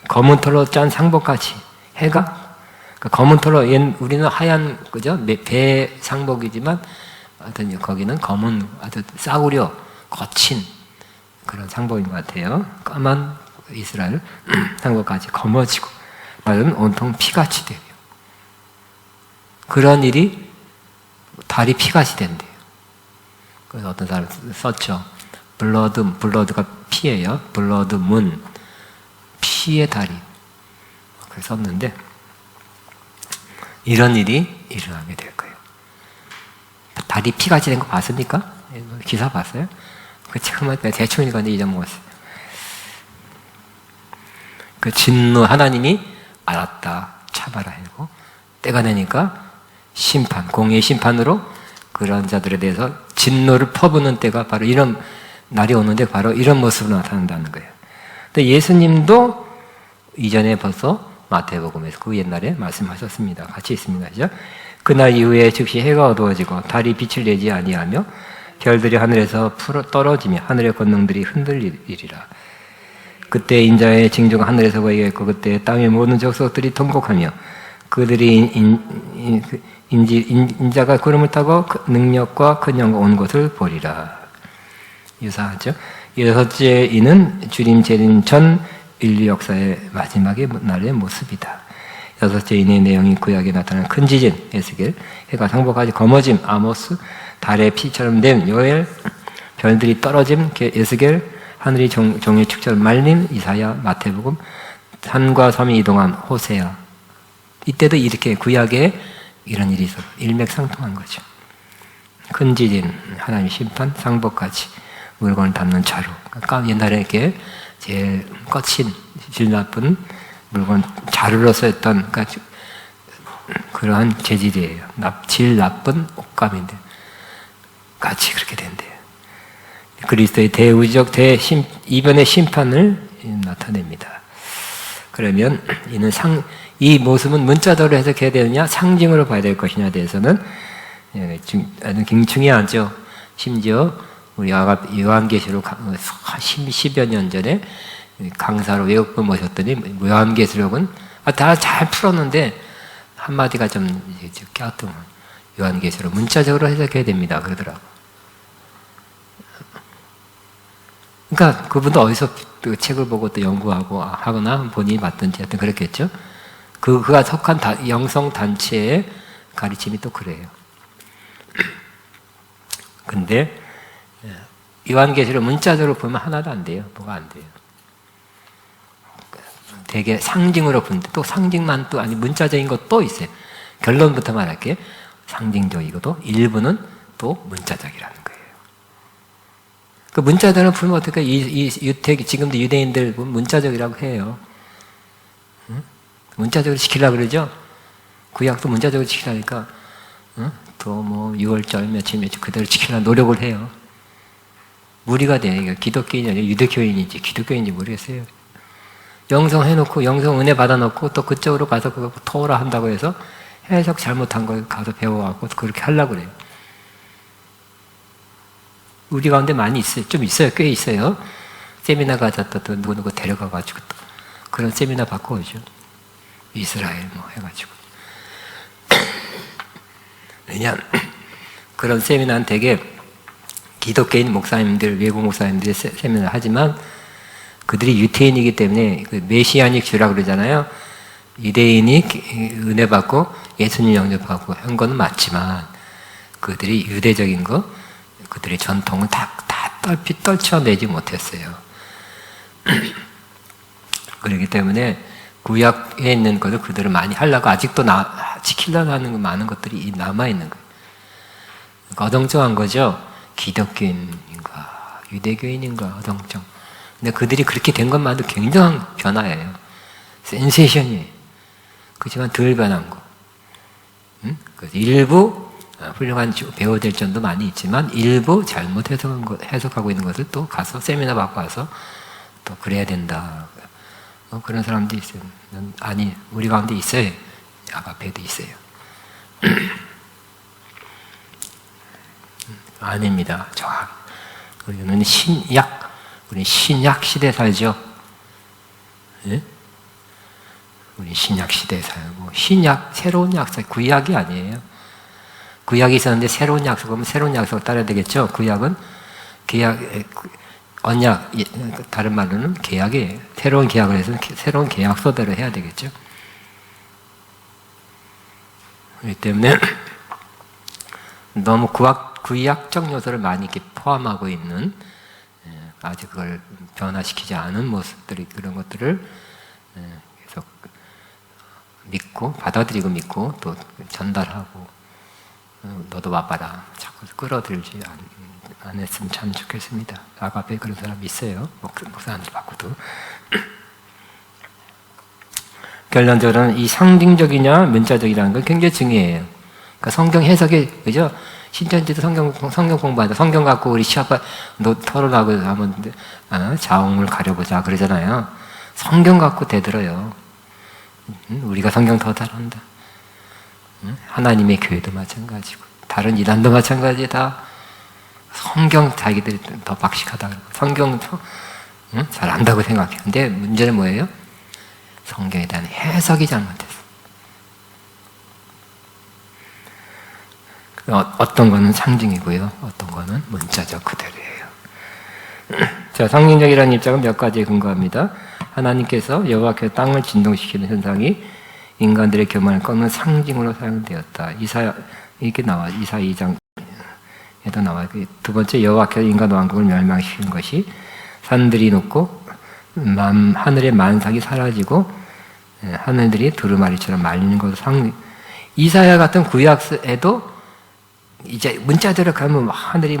검은 털로 짠 상복같이 해가 검은 털로 우리는 하얀 그죠 배 상복이지만 하여튼 거기는 검은 아주 싸구려 거친 그런 상복인 것 같아요. 까만 이스라엘 상복같이 검어지고 말은 온통 피같이 돼요. 그런 일이 달이 피같이 된대요. 그래서 어떤 사람 썼죠. 블러드가 피예요. 블러드 문 피의 달이 그래서 썼는데 이런 일이 일어나게 될 거예요. 달이 피같이 된 거 봤습니까? 기사 봤어요? 그 처음에 대충 읽었는데 잊어먹었어요. 그 진노 하나님이 알았다 참아라 하고 때가 되니까 심판 공의의 심판으로 그런 자들에 대해서 진노를 퍼부는 때가 바로 이런 날이 오는데 바로 이런 모습으로 나타난다는 거예요. 근데 예수님도 이전에 벌써 마태복음에서 그 옛날에 말씀하셨습니다. 같이 있습니다. 그죠? 그날 이후에 즉시 해가 어두워지고 달이 빛을 내지 아니하며 별들이 하늘에서 떨어지며 하늘의 권능들이 흔들리리라. 그때 인자의 징조가 하늘에서 보이겠고 그때 땅의 모든 족속들이 통곡하며 그들이 인자가 구름을 타고 능력과 큰 영광 온 것을 보리라. 유사하죠. 여섯째 이는 주님 재림 전 인류 역사의 마지막의 날의 모습이다. 여섯째 인의 내용이 구약에 나타난 큰 지진 에스겔, 해가 상복하지 검어짐 아모스, 달의 피처럼 된 요엘, 별들이 떨어짐 에스겔, 하늘이 종의 축처럼 말림 이사야, 마태복음, 산과 섬이 이동함 호세아. 이때도 이렇게 구약에 이런 일이 있어 일맥상통한 거죠. 큰 지진, 하나님 심판, 상복까지 물건을 담는 자루. 그러니까 옛날에 이렇게 제일 거친 질 나쁜 물건 자루로 쓰였던 그러니까 그러한 재질이에요. 질 나쁜 옷감인데 같이 그렇게 된대요. 그리스도의 대우적 이변의 심판을 나타냅니다. 그러면 이 모습은 문자적으로 해석해야 되느냐 상징으로 봐야 될 것이냐에 대해서는 굉장히 중요하죠. 심지어 우리 요한계시록 10여 년 전에 강사로 외국분 모셨더니 요한계시록은 다 잘 풀었는데 한마디가 좀 껴뚱 요한계시록 문자적으로 해석해야 됩니다 그러더라고. 그러니까 그분도 어디서 그 책을 보고 또 연구하고 하거나 본인이 봤든지 하여튼 그랬겠죠. 그가 속한 영성 단체의 가르침이 또 그래요. 근데 요한계시록 문자적으로 보면 하나도 안 돼요. 뭐가 안 돼요. 되게 상징으로 보는데 또 상징만 또 아니 문자적인 것도 있어요. 결론부터 말할게요. 상징적이고도 일부는 또 문자적이라는 거예요. 그 문자적으로 보면 어떻게 지금도 유대인들 문자적이라고 해요. 응? 문자적으로 지키려고 그러죠. 구약도 문자적으로 지키라니까 또 뭐 6월절 며칠 그대로 지키려고 노력을 해요. 무리가 돼. 기독교인이 아니라 유대교인인지 기독교인인지 모르겠어요. 영성 해놓고 영성 은혜 받아놓고 또 그쪽으로 가서 그거 토라 한다고 해서 해석 잘못한 걸 가서 배워갖고 그렇게 하려고 그래요. 우리 가운데 많이 있어요. 좀 있어요. 꽤 있어요. 세미나 가자 또 누구 데려가가지고 또 그런 세미나 받고 오죠. 이스라엘 뭐 해가지고. 왜냐 그런 세미나는 되게 기독교인 목사님들, 외국 목사님들이 세미나 하지만 그들이 유태인이기 때문에 그 메시아닉 주라 그러잖아요. 유대인이 은혜 받고 예수님 영접하고 한 거는 맞지만 그들이 유대적인 거, 그들의 전통은 다 떨쳐내지 못했어요. 그렇기 때문에 구약에 있는 것을 그들을 많이 하려고 아직도 지키려고 하는 많은 것들이 남아있는 거예요. 그러니까 어정쩡한 거죠. 기독교인인가 유대교인인가 어정쩡. 근데 그들이 그렇게 된 것만도 굉장한 변화예요. 센세이션이에요. 그렇지만 덜 변한 거. 그래서 일부 훌륭한 배워야 될 점도 많이 있지만 일부 잘못 해석하고 있는 것을 또 가서 세미나 받고 와서 또 그래야 된다. 그런 사람도 있어요. 아니 우리 가운데 있어요. 아가페도 있어요. 아닙니다. 정확. 우리는 신약 우리 신약 시대 살죠. 예? 우리 신약 시대에 살고 신약 새로운 약속 구약이 아니에요. 구약이 있었는데 새로운 약속하면 새로운 약속을 따라야 되겠죠. 구약은 계약 언약 다른 말로는 계약이에요. 새로운 계약을 해서 새로운 계약서대로 해야 되겠죠. 그렇기 때문에 너무 구약적 요소를 많이 이렇게 포함하고 있는 아직 그걸 변화시키지 않은 모습들이 그런 것들을 계속 믿고 받아들이고 믿고 또 전달하고 너도 와봐라 자꾸 끌어들지 안 했으면 참 좋겠습니다. 앞에 그런 사람이 있어요. 목사한테 받고도. 결론적으로는 이 상징적이냐 문자적이라는 건 굉장히 중요해요. 그러니까 성경 해석이 그죠? 신천지도 성경 공부하다 성경 갖고 우리 시합 토론하고 하면 자웅을 가려보자 그러잖아요. 성경 갖고 대들어요. 우리가 성경 더 잘한다. 하나님의 교회도 마찬가지고 다른 이단도 마찬가지 다 성경 자기들이 더 박식하다 성경 잘 안다고 생각해요. 근데 문제는 뭐예요? 성경에 대한 해석이 잘못됐어. 어떤 거는 상징이고요. 어떤 거는 문자적 그대로예요. 자, 상징적이라는 입장은 몇 가지에 근거합니다. 하나님께서 여호와께서 땅을 진동시키는 현상이 인간들의 교만을 꺾는 상징으로 사용되었다. 이렇게 나와. 이사 2장에도 나와요. 두 번째, 여호와께서 인간 왕국을 멸망시키는 것이 산들이 녹고 하늘의 만삭이 사라지고 하늘들이 두루마리처럼 말리는 것을 상징. 이사야 같은 구약에도 이제 문자대로 가면 하늘이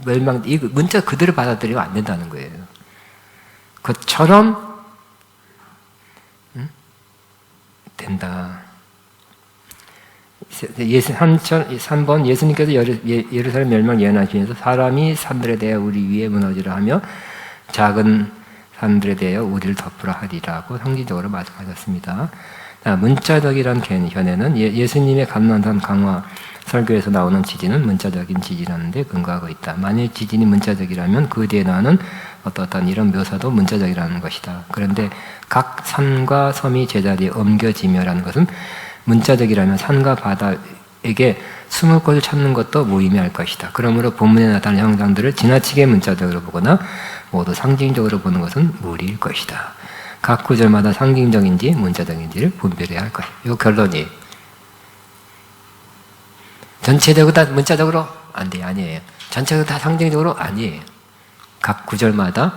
멸망, 이 문자 그대로 받아들이면 안 된다는 거예요. 그처럼 된다. 3번 예수님께서 예루살렘 멸망 예언하시면서 사람이 산들에 대하여 우리 위에 무너지라 하며 작은 산들에 대하여 우리를 덮으라 하리라고 상징적으로 말씀하셨습니다. 문자적이라는 견해는 예수님의 감난산 강화 설교에서 나오는 지진은 문자적인 지진이라는 데 근거하고 있다. 만일 지진이 문자적이라면 그 뒤에 나오는 어떤 이런 묘사도 문자적이라는 것이다. 그런데 각 산과 섬이 제자리에 옮겨지며라는 것은 문자적이라면 산과 바다에게 숨을 곳을 찾는 것도 무의미할 것이다. 그러므로 본문에 나타나는 형상들을 지나치게 문자적으로 보거나 모두 상징적으로 보는 것은 무리일 것이다. 각 구절마다 상징적인지 문자적인지를 분별해야 할 것이다. 이 결론이에요. 전체적으로 다 문자적으로 안 돼요. 아니에요. 전체적으로 다 상징적으로 아니에요. 각 구절마다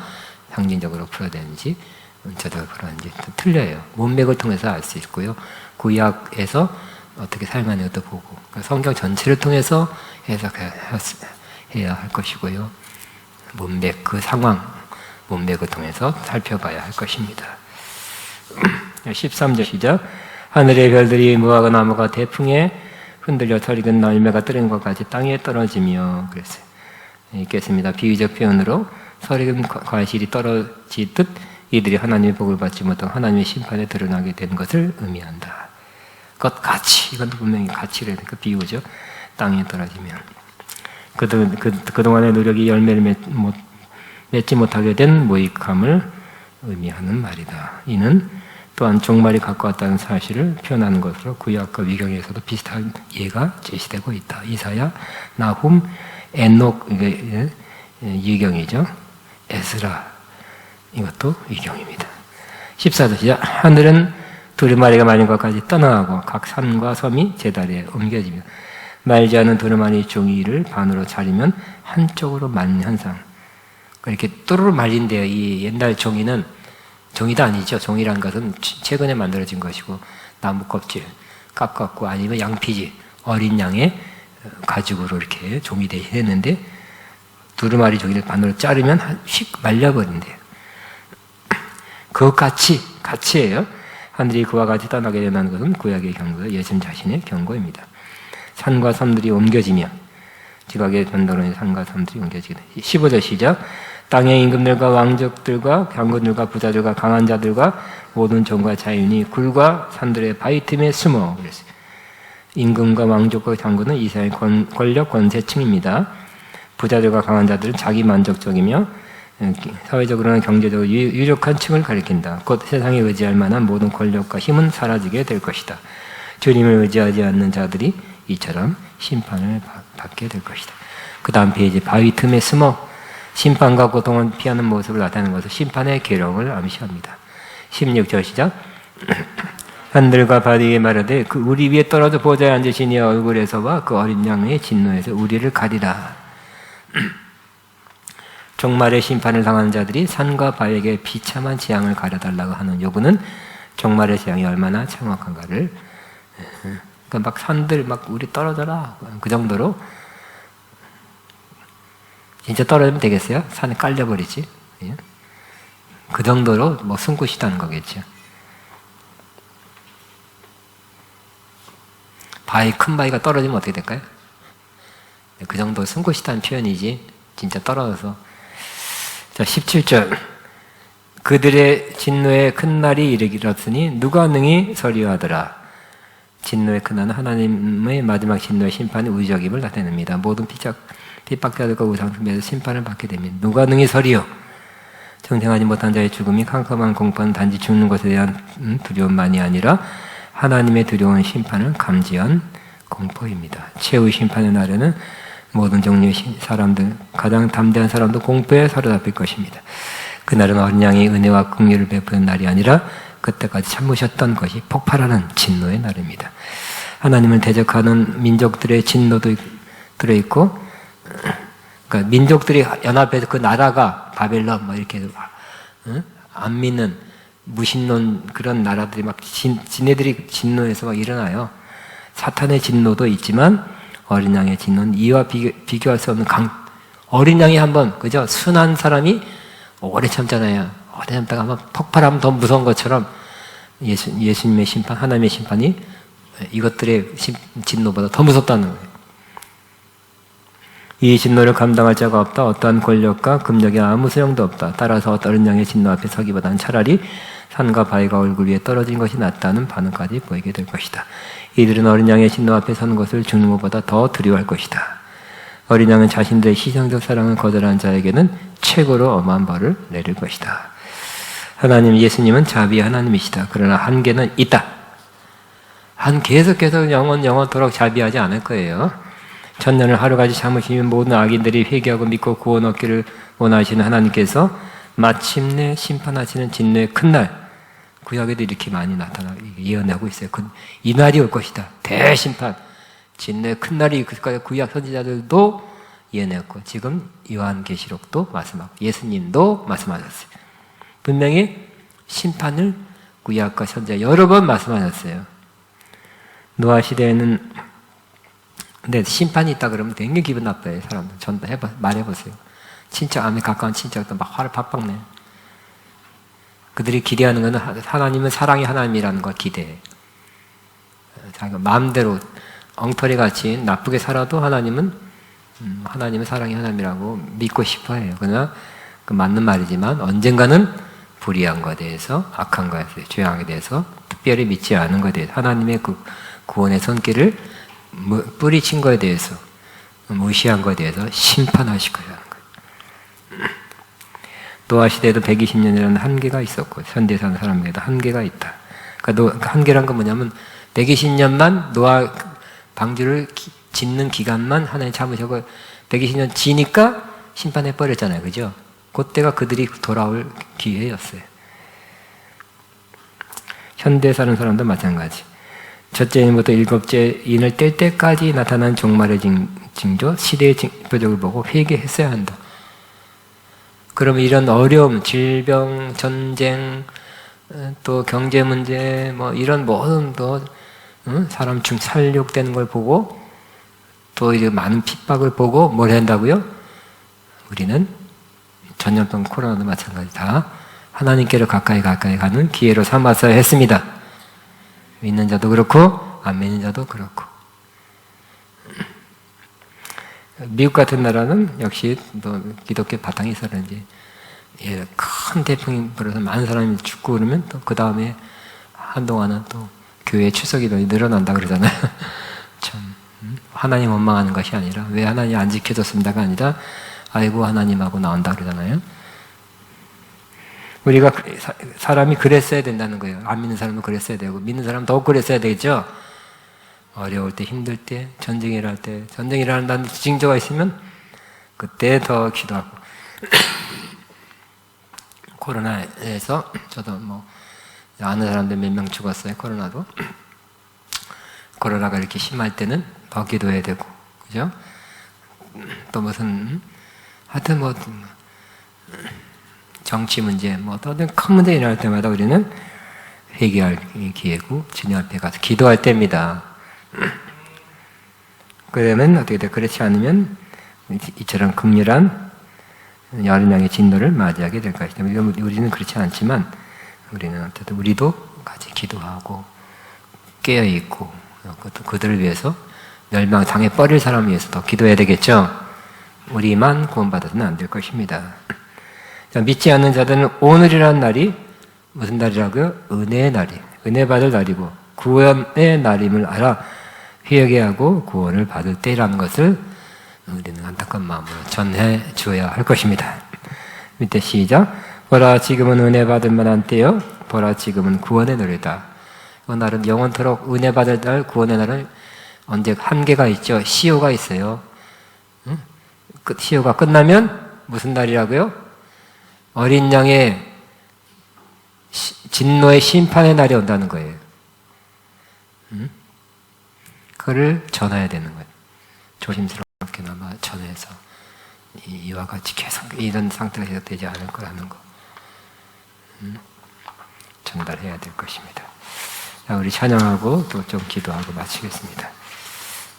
상징적으로 풀어야 되는지 문자적으로 풀어야 되는지 틀려요. 문맥을 통해서 알 수 있고요. 구약에서 어떻게 사용하는 것도 보고 성경 전체를 통해서 해석해야 할 것이고요. 문맥, 그 상황, 문맥을 통해서 살펴봐야 할 것입니다. 13절 시작. 하늘의 별들이 무화과 나무가 대풍에 흔들려 털익은 열매가 떨어진 것 같이 땅에 떨어지며 그랬어요. 읽겠습니다. 비유적 표현으로 털익은 과실이 떨어지듯 이들이 하나님의 복을 받지 못하고 하나님의 심판에 드러나게 되는 것을 의미한다. 같이, 이건 분명히 가치를 그 비유죠. 땅에 떨어지면 그동안의 노력이 열매를 맺지 못하게 된 무익함을 의미하는 말이다. 이는 또한 종말이 가까웠다는 사실을 표현하는 것으로 구약과 위경에서도 비슷한 예가 제시되고 있다. 이사야, 나훔, 에녹 이게 위경이죠. 에스라 이것도 위경입니다. 14절 시작. 하늘은 두루마리가 말린 것까지 떠나가고 각 산과 섬이 제자리에 옮겨지며 말지 않은 두루마리 종이를 반으로 자르면 한쪽으로 말리는 현상. 이렇게 또르르 말린대요. 이 옛날 종이는 종이도 아니죠. 종이라는 것은 최근에 만들어진 것이고 나무 껍질 깎았고 아니면 양피지 어린 양의 가죽으로 이렇게 종이 대신했는데 두루마리 종이를 반으로 자르면 휙 말려버린대요. 같이예요. 하늘이 그와 같이 떠나게 된다는 것은 구약의 경고, 예수님 자신의 경고입니다. 산과 섬들이 옮겨지며 지각의 변동으로 산과 섬들이 옮겨지게 돼. 15절 시작. 땅의 임금들과 왕족들과 장군들과 부자들과 강한 자들과 모든 종과 자유인이 굴과 산들의 바위 틈에 숨어 그랬어요. 임금과 왕족과 장군은 이스라엘 권력 권세층입니다. 부자들과 강한 자들은 자기 만족적이며 사회적으로는 경제적으로 유력한 층을 가리킨다. 곧 세상에 의지할 만한 모든 권력과 힘은 사라지게 될 것이다. 주님을 의지하지 않는 자들이 이처럼 심판을 받게 될 것이다. 그 다음 페이지, 바위 틈에 숨어 심판과 고통을 피하는 모습을 나타내는 것은 심판의 계령을 암시합니다. 16절 시작. 하늘과 바위에 말하되 그 우리 위에 떨어져 보좌에 앉으신 이의 얼굴에서와 그 어린 양의 진노에서 우리를 가리라. 종말의 심판을 당하는 자들이 산과 바위에게 비참한 재앙을 가려달라고 하는 요구는 종말의 재앙이 얼마나 참혹한가를, 그러니까 막 산들 막 우리 떨어져라 그 정도로, 진짜 떨어지면 되겠어요? 산에 깔려버리지. 그 정도로 뭐 숨고 싶다는 거겠죠. 큰 바위가 떨어지면 어떻게 될까요? 그 정도 숨고 싶다는 표현이지 진짜 떨어져서. 자, 17절. 그들의 진노의 큰 날이 이르렀으니 누가 능히 서리하더라. 진노의 큰 날은 하나님의 마지막 진노의 심판이 우주적임을 나타냅니다. 모든 핍박자들과 우상숭배에서 심판을 받게 됩니다. 누가 능히 서리요? 정생하지 못한 자의 죽음이 캄캄한 공포는 단지 죽는 것에 대한 두려움만이 아니라 하나님의 두려운 심판을 감지한 공포입니다. 최후의 심판의 날에는 모든 종류의 사람들, 가장 담대한 사람도 공포에 사로잡힐 것입니다. 그날은 어린 양이 은혜와 긍휼을 베푸는 날이 아니라 그때까지 참으셨던 것이 폭발하는 진노의 날입니다. 하나님을 대적하는 민족들의 진노도 들어있고, 그러니까 민족들이 연합해서 그 나라가 바벨론 뭐 이렇게 안 믿는 무신론 그런 나라들이 막 지네들이 진노해서 막 일어나요. 사탄의 진노도 있지만 어린 양의 진노는 이와 비교할 수 없는 어린 양이 한번, 그죠? 순한 사람이 오래 참잖아요. 오래 참다가 한번 폭발하면 더 무서운 것처럼 예수님의 심판, 하나님의 심판이 이것들의 진노보다 더 무섭다는 거예요. 이 진노를 감당할 자가 없다. 어떠한 권력과 금력이 아무 소용도 없다. 따라서 어린 양의 진노 앞에 서기보다는 차라리 산과 바위가 얼굴 위에 떨어진 것이 낫다는 반응까지 보이게 될 것이다. 이들은 어린 양의 진노 앞에 서는 것을 죽는 것보다 더 두려워할 것이다. 어린 양은 자신들의 희생적 사랑을 거절한 자에게는 최고로 엄한 벌을 내릴 것이다. 하나님, 예수님은 자비의 하나님이시다. 그러나 한계는 있다. 계속해서 영원토록 자비하지 않을 거예요. 천년을 하루같이 참으시면 모든 악인들이 회개하고 믿고 구원 얻기를 원하시는 하나님께서 마침내 심판하시는 진노의 큰 날, 구약에도 이렇게 많이 예언하고 있어요. 이 날이 올 것이다. 대심판, 진노의 큰 날이 구약 선지자들도 예언했고, 지금 요한계시록도 말씀하고 예수님도 말씀하셨어요. 분명히 심판을 구약과 선지자 여러 번 말씀하셨어요. 노아 시대에는, 근데 심판이 있다 그러면 굉장히 기분 나빠요. 사람들 전부 말해보세요. 친척, 암에 가까운 친척도 막 화를 팍팍 내요. 그들이 기대하는 것은 하나님은 사랑의 하나님이라는 걸 기대해. 자기가 마음대로 엉터리같이 나쁘게 살아도 하나님은 사랑의 하나님이라고 믿고 싶어해요. 그러나 그 맞는 말이지만 언젠가는 불의한 것에 대해서, 악한 것에 대해서, 죄악에 대해서 특별히 믿지 않은 것에 대해서, 하나님의 그 구원의 손길을 뿌리친 것에 대해서, 무시한 것에 대해서 심판하실 거라는 거예요. 노아 시대에도 120년이라는 한계가 있었고, 현대에 사는 사람에게도 한계가 있다. 그러니까 한계란 건 뭐냐면 120년만 노아 방주를 짓는 기간만 하나님 참으시고 120년 지니까 심판해 버렸잖아요. 그죠? 그때가 그들이 돌아올 기회였어요. 현대에 사는 사람도 마찬가지. 첫째 인부터 일곱째 인을 뗄 때까지 나타난 종말의 징조, 시대의 표적을 보고 회개했어야 한다. 그러면 이런 어려움, 질병, 전쟁, 또 경제 문제, 뭐 이런 모든 또 사람 살육되는 걸 보고, 또 이제 많은 핍박을 보고 뭘 한다고요? 우리는 전염병 코로나도 마찬가지 다 하나님께로 가까이 가는 기회로 삼았어야 했습니다. 믿는 자도 그렇고 안 믿는 자도 그렇고. 미국 같은 나라는 역시 또 기독교 바탕이 있어 그런지 큰 태풍이 불어서 많은 사람이 죽고 그러면 또 그 다음에 한동안은 또 교회 출석이 늘어난다 그러잖아요. 참 하나님 원망하는 것이 아니라 왜 하나님 안 지켜줬습니다가 아니라 아이고 하나님하고 나온다 그러잖아요. 우리가 사람이 그랬어야 된다는 거예요. 안 믿는 사람은 그랬어야 되고 믿는 사람은 더욱 그랬어야 되겠죠. 어려울 때, 힘들 때, 전쟁이 일어날 때, 전쟁이 일어난다는 징조가 있으면 그때 더 기도하고. 코로나에서 저도 뭐 아는 사람들 몇 명 죽었어요. 코로나도. 코로나가 이렇게 심할 때는 더 기도해야 되고, 그죠? 또 무슨 하여튼 뭐 정치 문제, 뭐 어떤 큰 문제 일어날 때마다 우리는 회개할 기회고 주님 앞에 가서 기도할 때입니다. 그러면 어떻게 돼? 그렇지 않으면 이처럼 극렬한 여러 양의 진노를 맞이하게 될 것이다. 우리는 그렇지 않지만 우리는 어쨌든 우리도 같이 기도하고 깨어 있고 그들을 위해서 멸망 당해 버릴 사람을 위해서 더 기도해야 되겠죠. 우리만 구원받아서는 안 될 것입니다. 자, 믿지 않는 자들은 오늘이라는 날이 무슨 날이라고요? 은혜의 날이, 은혜 받을 날이고 구원의 날임을 알아 회개하고 구원을 받을 때라는 것을 우리는 안타까운 마음으로 전해 주어야 할 것입니다. 밑에 시작. 보라 지금은 은혜 받을 만한 때요. 보라 지금은 구원의 날이다. 그 날은 영원토록 은혜 받을 날, 구원의 날은 언제 한계가 있죠. 시효가 있어요. 시효가 끝나면 무슨 날이라고요? 어린 양의 진노의 심판의 날이 온다는 거예요. 그를 전해야 되는 거예요. 조심스럽게나마 전해서 이와 같이 계속 이런 상태가 계속되지 않을 거라는 거 전달해야 될 것입니다. 자, 우리 찬양하고 또 좀 기도하고 마치겠습니다.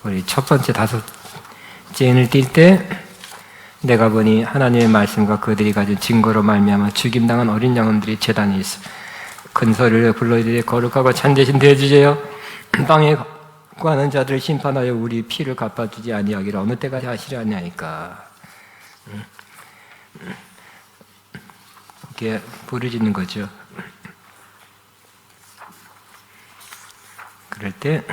우리 첫 번째 5째인을 띌 때 내가 보니 하나님의 말씀과 그들이 가진 증거로 말미암아 죽임당한 어린 양들이 제단에 있어 큰 소리를 불러 이르되 거룩하고 참되신 대주제여 땅에 구하는 자들을 심판하여 우리 피를 갚아주지 아니하기를 어느 때까지 하시려 아니하니까. 이렇게 부르짖는 거죠. 그럴 때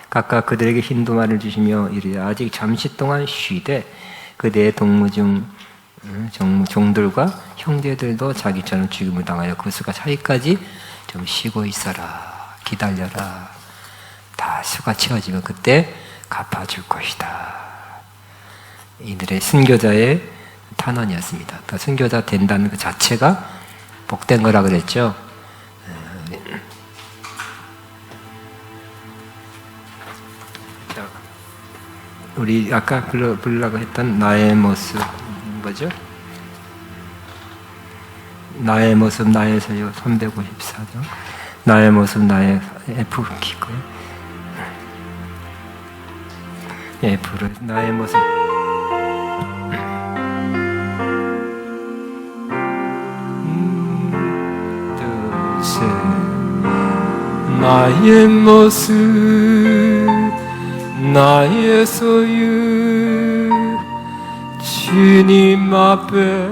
각각 그들에게 힌두말을 주시며 이르되 아직 잠시 동안 쉬되 그대의 동무 중 종들과 형제들도 자기처럼 죽임을 당하여 그 수가 차기까지 좀 쉬고 있어라. 기다려라. 다 수가 채워지면 그때 갚아줄 것이다. 이들의 순교자의 탄원이었습니다. 또 순교자 된다는 그 자체가 복된 거라 그랬죠. 우리 아까 부르려고 했던 나의 모습 뭐죠? 나의 모습 나의 소유 354죠. 나의 모습 나의 F 키고요. F를 나의 모습 둘, 셋 나의 모습 나의 소유 주님 앞에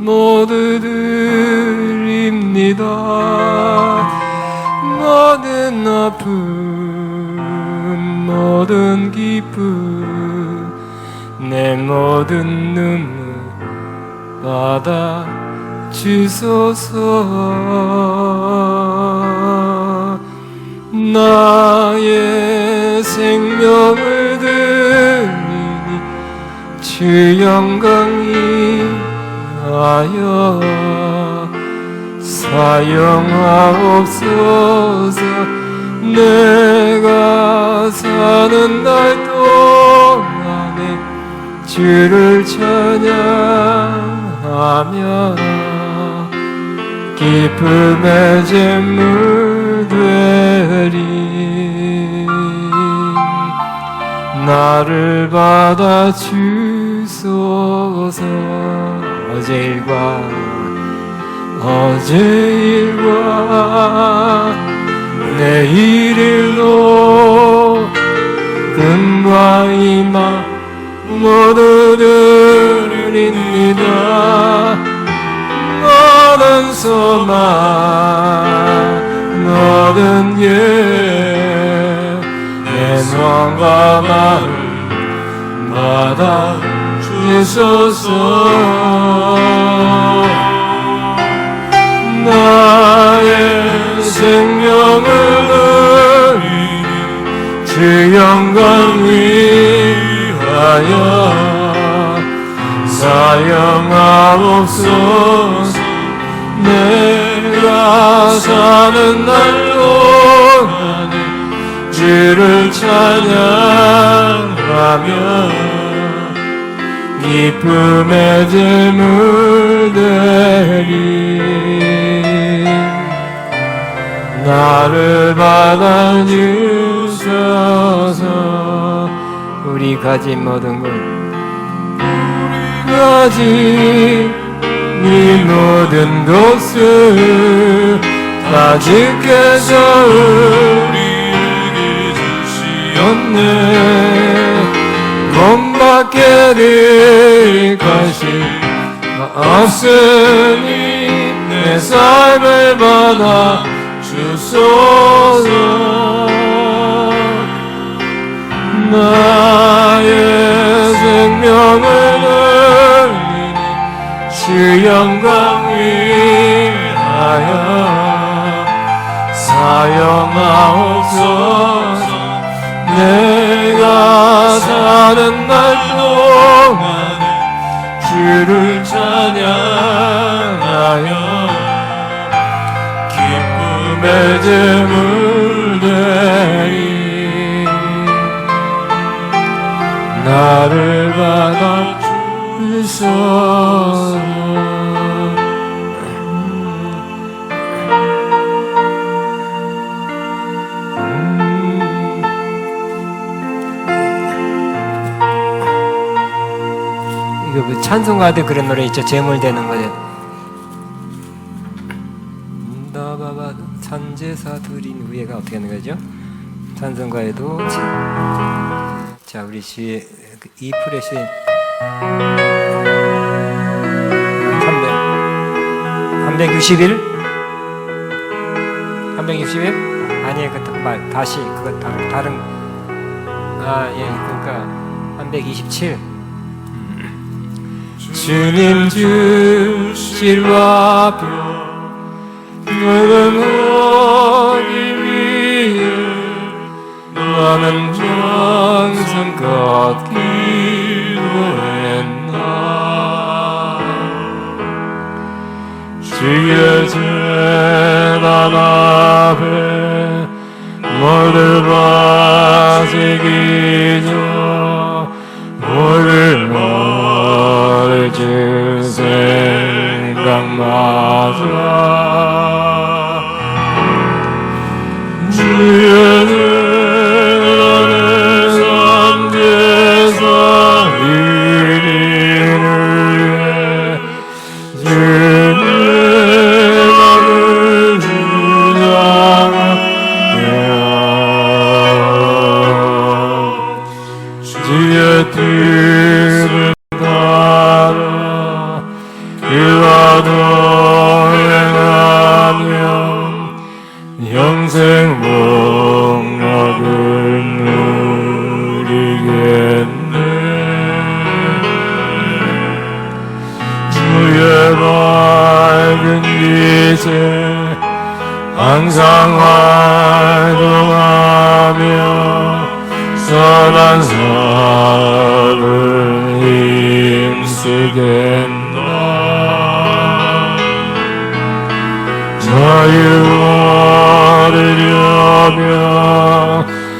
모두 드립니다. 모든 아픔 모든 기쁨 내 모든 눈물 받아 주소서. 나의 생명을 드리니 주 영광이 하여 사용하옵소서. 내가 사는 날 동안에 주를 찬양하며 기쁨의 제물 되리. 나를 받아 주소서. 어제 일과 내일 일로 금과 이마 모두 드립니다. 모든 소망 모든 예 내 영과 마음 받아 주소서. 나의 생명을 드리니 주 영광 위하여 사용하옵소서. 내가 사는 날 동안에 주를 찬양하며 기쁨의 제물 드리 나를 받아주셔서. 우리 가진 모든 것 가진 이 모든 것을 다 주께서 우리에게 주시었네. 본받게 될 것이 없으니 내 삶을 받아 주소서. 나의 생명을 드리니 주 영광 위하여 사용하옵소서. 내가 사는 날 동안에 주를 찬양하여 기쁨의 제물 되리 나를 받아 주소서. 이거 뭐 찬송가도 그런 노래 있죠. 제물되는 거예요. 나바바 산제사 드린 후에가 어떻게 하는 거죠? 찬송가에도 자 우리 시 이 프레시 361 361 아니에요. 그 말 다시 그거 다른 그러니까 327 주님 주실 화평 누르기 위해 나는 정성껏 기도했나. 주의 재단 앞에 모두 바치기죠. 오늘 주 생각마저 주의 은혜 선제사 이리를 주의 나를 주장하며 주의 뜻을 따라 그와 동행하며 영생 복락을 누리겠네. 주의 밝은 빛에 항상 활동하며 선한 삶을 힘쓰겠나. 자유 얻으려면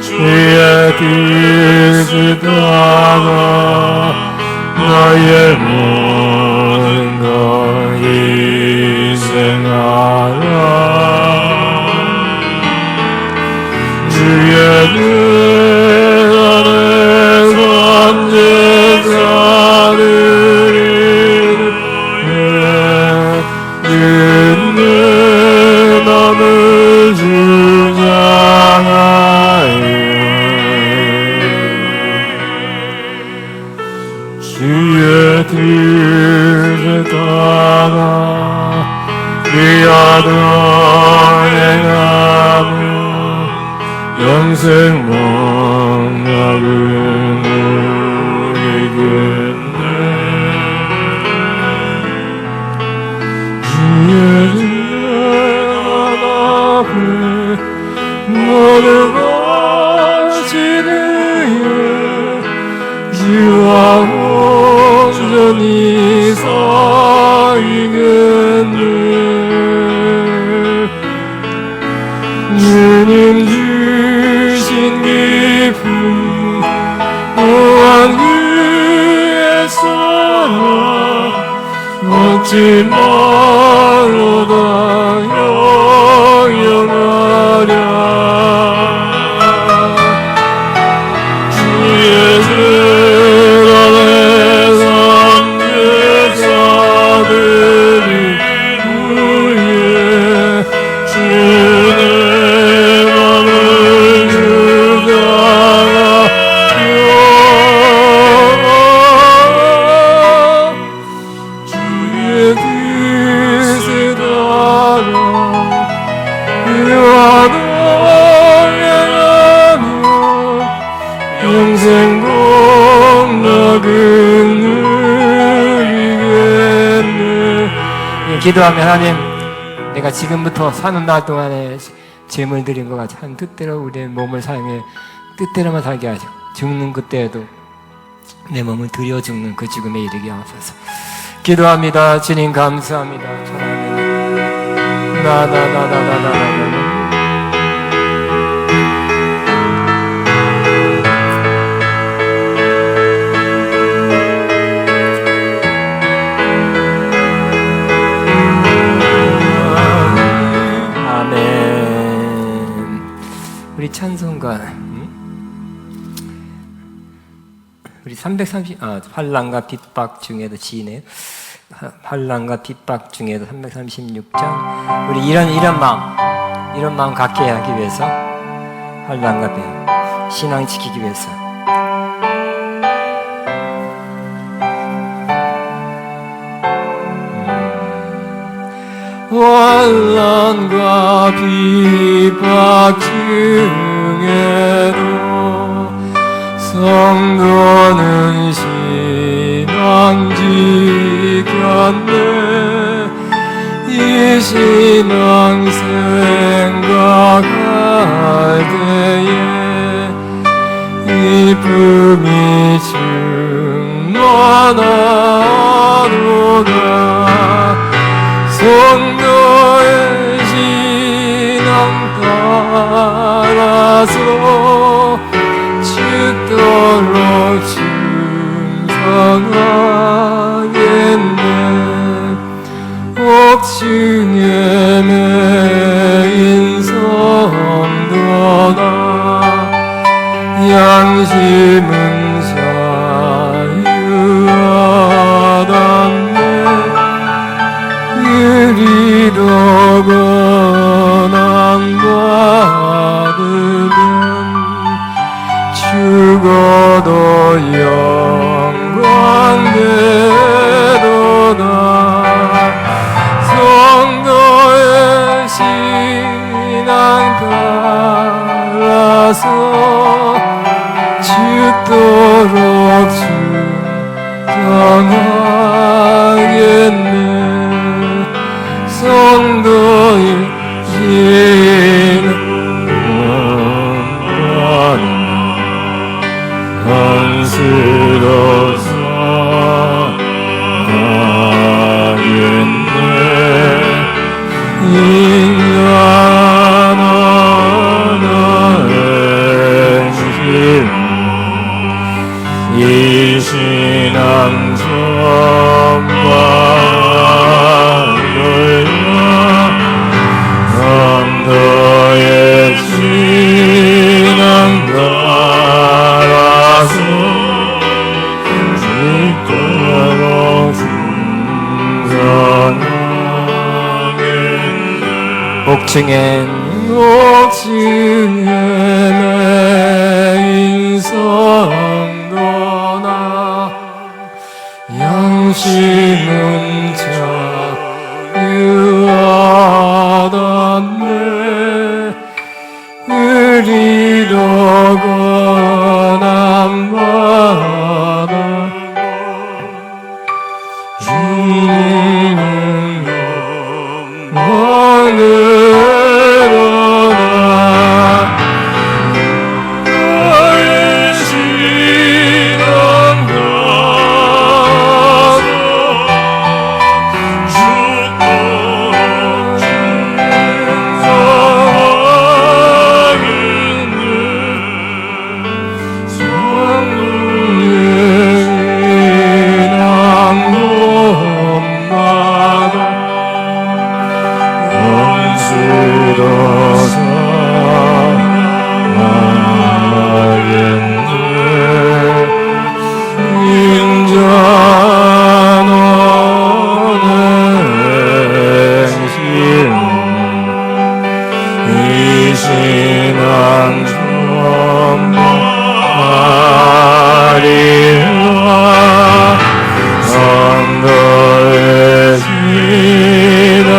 주의 뜻을 따라 너의 모든 것 희생하라. 주의 뜻 주의 뜻에 따라 귀하던 행하며 영생 나는 누리겠네. 주의 앞에 모든 것지는 주와 온전히 서이겠네. 주님 주신 기쁨 무한 위에 살아 얻지 말로다 영영하랴. 주의 제가 내삼계자들이 우리의 주의 맘을 주다가 주의 뜻에 따라 그와 동행하며 영생 복락은 누리겠네. 기도하면 하나님, 내가 지금부터 사는 날 동안에 죄물 드린 것 같이 한 뜻대로 우리의 몸을 사용해 뜻대로만 살게 하시고 죽는 그때에도 내 몸을 들여 죽는 그 죽음에 이르게 하옵소서. 기도합니다. 주님 감사합니다. 나나나나나나나. 우리 찬송가 우리 환난과 핍박 중에도 지네요. 환난과 핍박 중에도 336장 우리 이런 마음 갖게 하기 위해서 환난과 핍박 신앙 지키기 위해서 환난과 핍박 중에도 성도는 신앙 지켰네. 이 신앙 생각할 때에 기쁨이 충만하도다. 성도의 신앙 따라서 죽도록 충성하겠네. 옥중에 매인 성도다. 양심은 자유하다네. 그리도 고난받으면 죽어도 영광되도다. 성도의 신앙 따라서 죽도록 충성하겠네. 성도의 신앙 안쓰러서 하겠네. 인간아 나의 힘 이 신앙 전반을 너의 신앙 따라서 죽도록 충성하겠네. 옥중에 매인 성도나 양심은 자유하다네. 의리로 오늘로 나 너의 시간 가서 죽도록 충성하겠네 성령의 낭만마다 원수도 사랑하겠네 인자는 행신 이 신앙 전하리라 성도의 신앙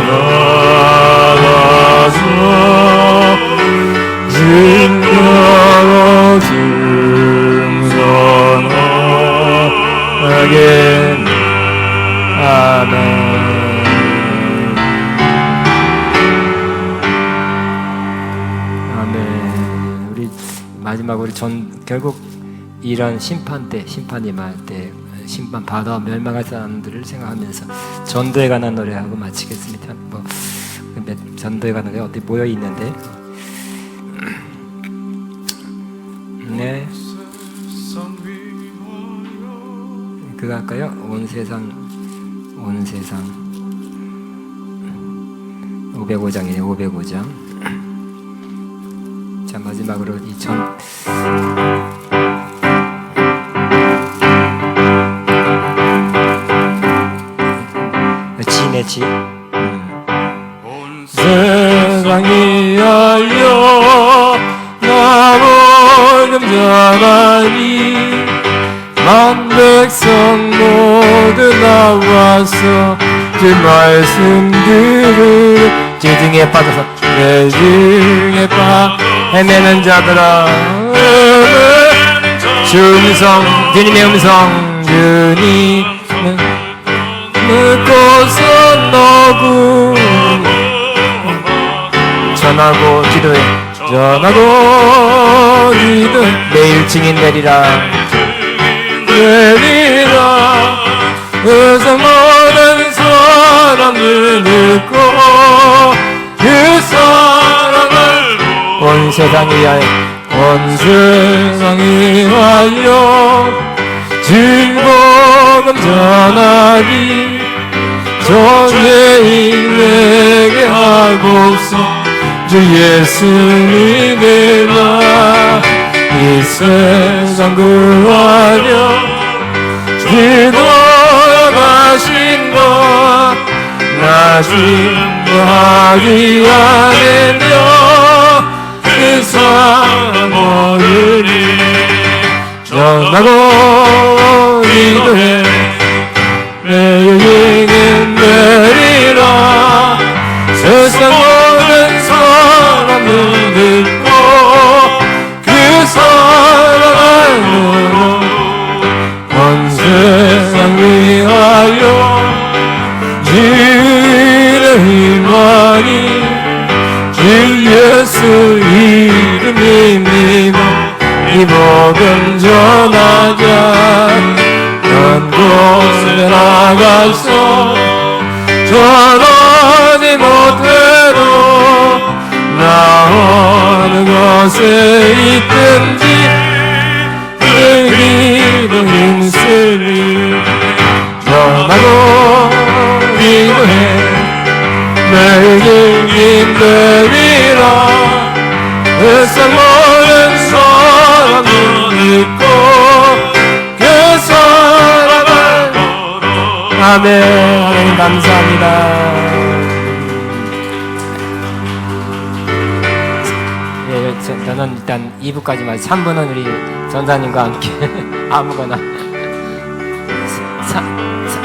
나가서 증거로 증선하겠네 아멘. 아멘. 우리 마지막으로 결국 이런 심판 때, 심판이 임할 때 심판 받아 멸망할 사람들을 생각하면서 전도에 관한 노래하고 마치겠습니다. 전도에 관한 노래 어디 모여 있는데, 네, 그거 할까요? 온 세상 505장이네. 505장. 자, 마지막으로 지내지. 세상이 알려 나보금 전하니 만 백성 모두 나와서 주 말씀 들으 지중에 빠져서 내 중에 헤매는 자들아 주님의 음성 주님은 듣고서 너구 전하고 기도해 매일 증인 되리라 그래서 모든 사람들 듣고 그 사랑을 온 세상이 위하여 즐거움 전하기 전예인에게 하고서 주 예수 믿으라 이 세상 구하려 기도하신 것 나 진도하기 아니며 그 사랑 모으리 전하고 기도해 내 영광은 되리라 세상 모든 사람들 듣고 그 사랑으로 온 세상 위하여 이름만이 주 예수 이름이 믿어 이 복음 전하자 넌 곳에 나가서 전하지 못해도 나 어느 곳에 있든지 내 기도 힘쓰리 전하고 기도해 내게 힘들이라 세상 모든 사람들 믿고 그 사랑을 아멘. 하나님 감사합니다. 예, 저는 일단 2부까지만 3부는 우리 전사님과 함께 아무거나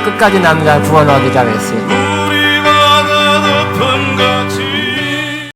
끝까지 남자 구원 얻으자고 했어요.